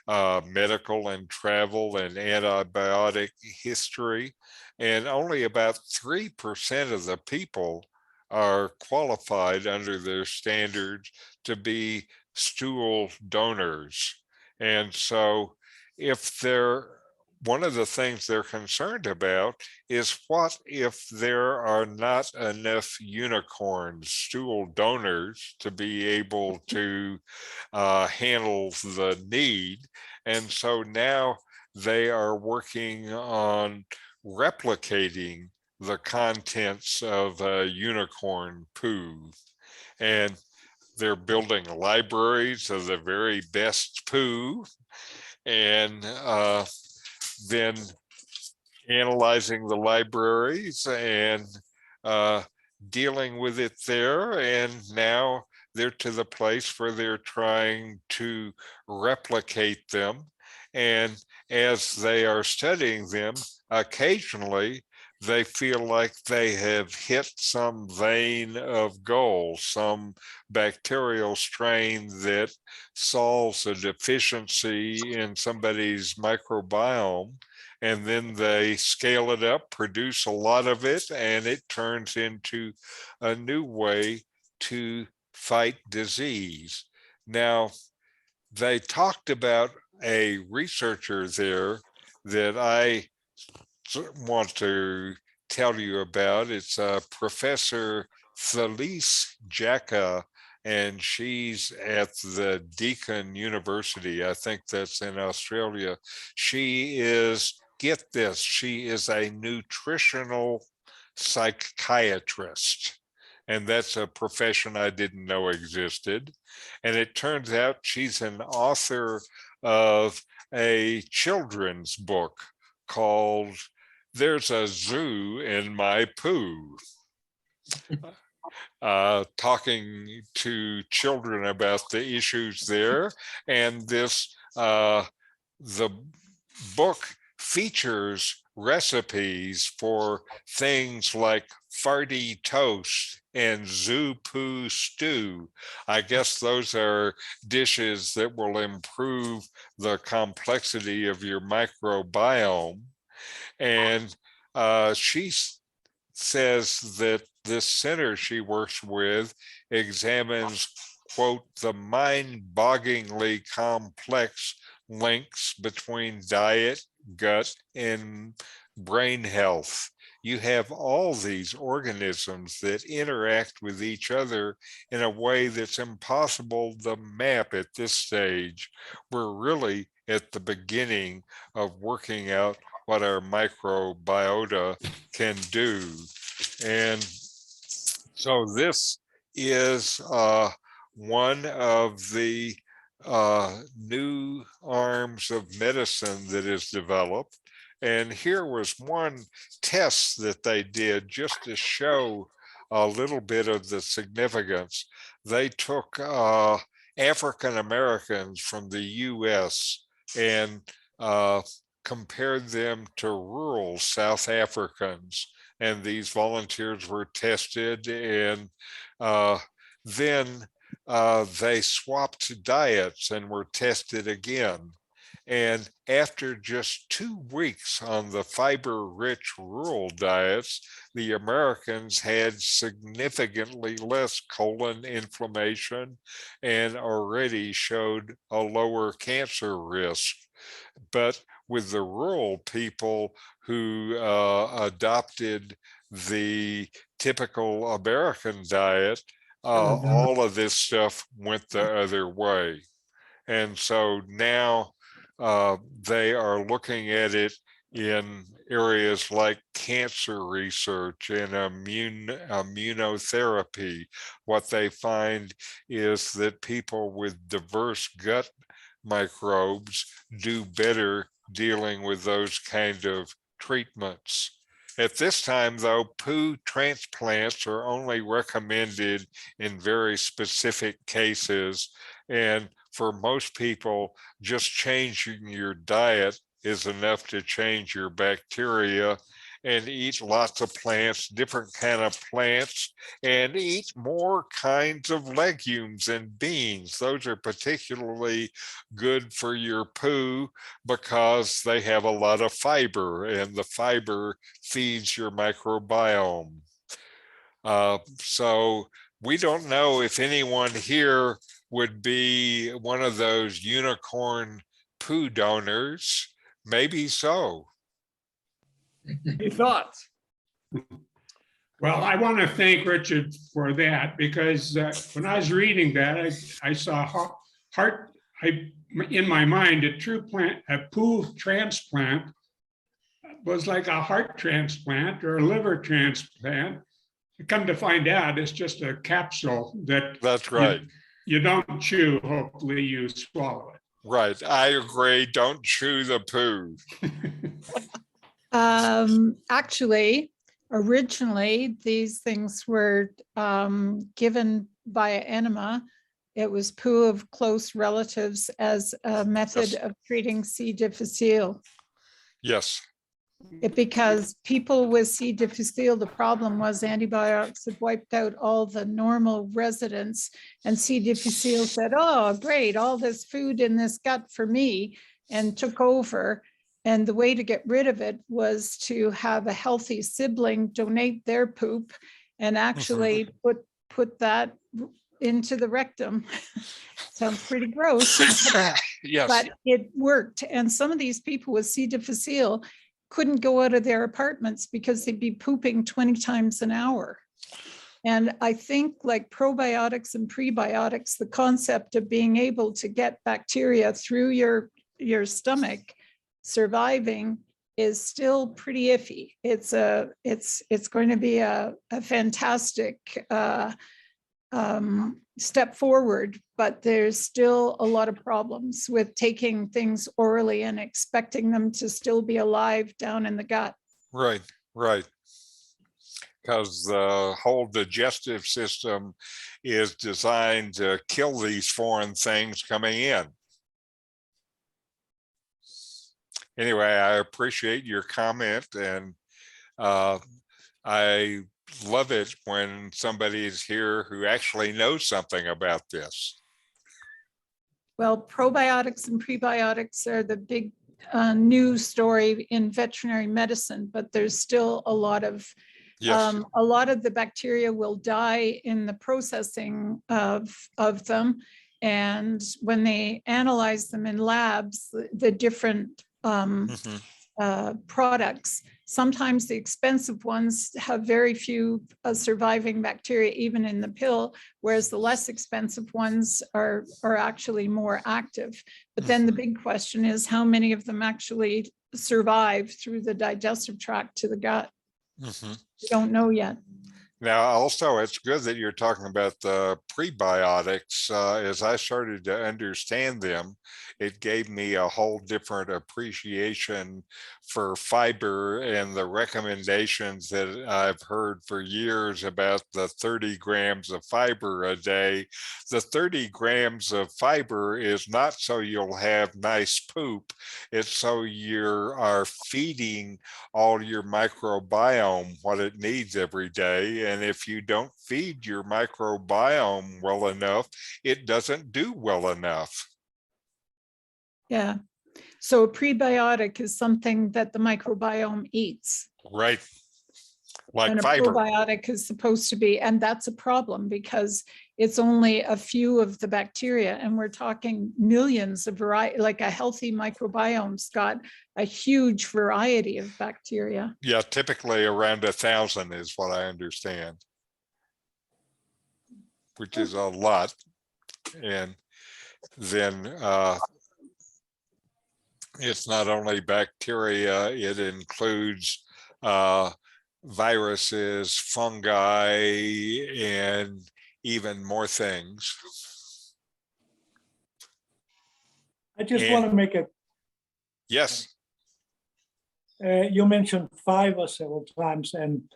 medical and travel and antibiotic history. And only about 3% of the people are qualified under their standards to be stool donors. And so if one of the things they're concerned about is, what if there are not enough unicorns, stool donors, to be able to handle the need? And so now they are working on replicating the contents of a unicorn poo. And they're building libraries of the very best poo, and then analyzing the libraries and dealing with it there. And now they're to the place where they're trying to replicate them. And as they are studying them, occasionally they feel like they have hit some vein of gold, some bacterial strain that solves a deficiency in somebody's microbiome. And then they scale it up, produce a lot of it, and it turns into a new way to fight disease. Now, they talked about a researcher there that I want to tell you about. It's Professor Felice Jacka, and she's at the Deakin University. I think that's in Australia. She is, get this, she is a nutritional psychiatrist. And that's a profession I didn't know existed. And it turns out she's an author of a children's book called "There's a Zoo in My Poo," talking to children about the issues there. And this, the book features recipes for things like farty toast and zoo poo stew. I guess those are dishes that will improve the complexity of your microbiome. And she says that this center she works with examines, quote, the mind-bogglingly complex links between diet, gut, and brain health. You have all these organisms that interact with each other in a way that's impossible to map at this stage. We're really at the beginning of working out what our microbiota can do. And so this is one of the new arms of medicine that is developed. And here was one test that they did just to show a little bit of the significance. They took African Americans from the US and compared them to rural South Africans. And these volunteers were tested, and then they swapped diets and were tested again. And after just 2 weeks on the fiber-rich rural diets, the Americans had significantly less colon inflammation and already showed a lower cancer risk. But with the rural people who adopted the typical American diet, all of this stuff went the other way. And so now they are looking at it in areas like cancer research and immunotherapy. What they find is that people with diverse gut microbes do better dealing with those kind of treatments. At this time, though, poo transplants are only recommended in very specific cases. And for most people, just changing your diet is enough to change your bacteria, and eat lots of plants, different kind of plants, and eat more kinds of legumes and beans. Those are particularly good for your poo because they have a lot of fiber, and the fiber feeds your microbiome. So we don't know if anyone here would be one of those unicorn poo donors. Maybe so. Any thoughts? Well, I want to thank Richard for that, because when I was reading that, I saw in my mind, a poo transplant was like a heart transplant or a liver transplant. Come to find out, it's just a capsule that That's right. You don't chew, hopefully you swallow it. Right. I agree. Don't chew the poo. Actually, originally, these things were given via enema. It was poo of close relatives as a method of treating C. difficile. Yes. Because people with C. difficile, the problem was antibiotics had wiped out all the normal residents, and C. difficile said, oh, great, all this food in this gut for me, and took over. And the way to get rid of it was to have a healthy sibling donate their poop and actually put that into the rectum. Sounds pretty gross. Yes. But it worked. And some of these people with C. difficile couldn't go out of their apartments because they'd be pooping 20 times an hour. And I think, like probiotics and prebiotics, the concept of being able to get bacteria through your stomach surviving is still pretty iffy. It's going to be a fantastic step forward, but there's still a lot of problems with taking things orally and expecting them to still be alive down in the gut. Right, right. Because the whole digestive system is designed to kill these foreign things coming in. Anyway, I appreciate your comment, and I love it when somebody is here who actually knows something about this. Well, probiotics and prebiotics are the big news story in veterinary medicine, but there's still a lot of the bacteria will die in the processing of them. And when they analyze them in labs, the different products, sometimes the expensive ones have very few surviving bacteria, even in the pill, whereas the less expensive ones are actually more active. But then the big question is how many of them actually survive through the digestive tract to the gut? We don't know yet. Now, also, it's good that you're talking about the prebiotics, as I started to understand them, it gave me a whole different appreciation for fiber and the recommendations that I've heard for years about the 30 grams of fiber a day. The 30 grams of fiber is not so you'll have nice poop. It's so you are feeding all your microbiome what it needs every day. And if you don't feed your microbiome well enough, it doesn't do well enough. Yeah. So a prebiotic is something that the microbiome eats. Right. Like And a fiber. probiotic is supposed to be, and that's a problem because it's only a few of the bacteria, and we're talking millions of variety. Like a healthy microbiome's got a huge variety of bacteria. Yeah, typically around 1,000 is what I understand, which is a lot. And then it's not only bacteria, it includes viruses, fungi, and even more things. I just And- want to make a, Yes. you mentioned fiber several times, and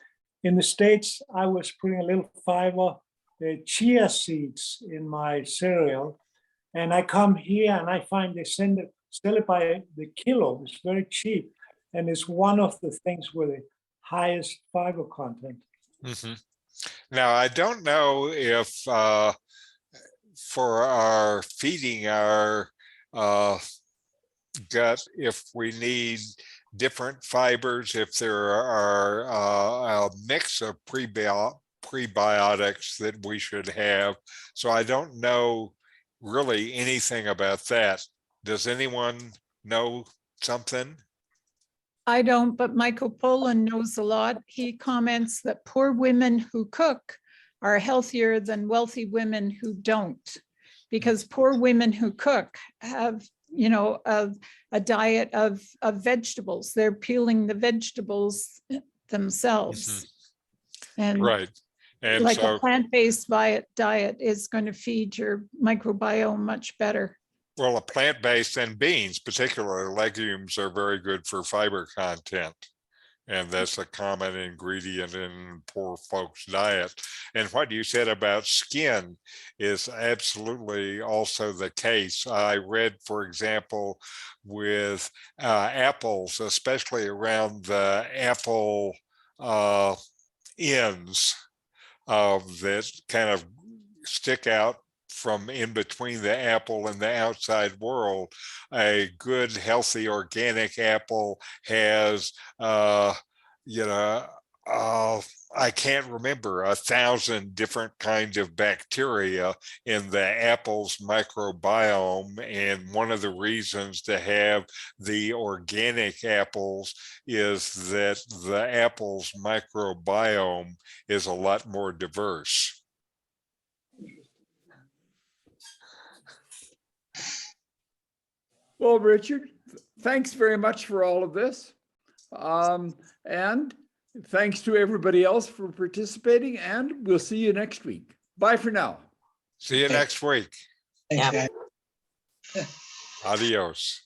in the States, I was putting a little fiber, chia seeds in my cereal. And I come here and I find they sell it by the kilo. It's very cheap. And it's one of the things with the highest fiber content. Mhm. Now, I don't know if for our feeding our gut, if we need different fibers, if there are a mix of prebiotics that we should have. So I don't know really anything about that. Does anyone know something? I don't, but Michael Pollan knows a lot. He comments that poor women who cook are healthier than wealthy women who don't, because poor women who cook have, you know, a diet of vegetables. They're peeling the vegetables themselves. And Right. And like so, a plant-based diet is going to feed your microbiome much better. well, a plant-based and beans, particularly legumes, are very good for fiber content. And that's a common ingredient in poor folks' diet. And what you said about skin is absolutely also the case. I read, for example, with apples, especially around the apple ends that kind of stick out from in between the apple and the outside world. A good, healthy, organic apple has, I can't remember, 1,000 different kinds of bacteria in the apple's microbiome. And one of the reasons to have the organic apples is that the apple's microbiome is a lot more diverse. Well, Richard, thanks very much for all of this. And thanks to everybody else for participating, and we'll see you next week. Bye for now. See you next week. Thanks, Yeah. guys. Adios.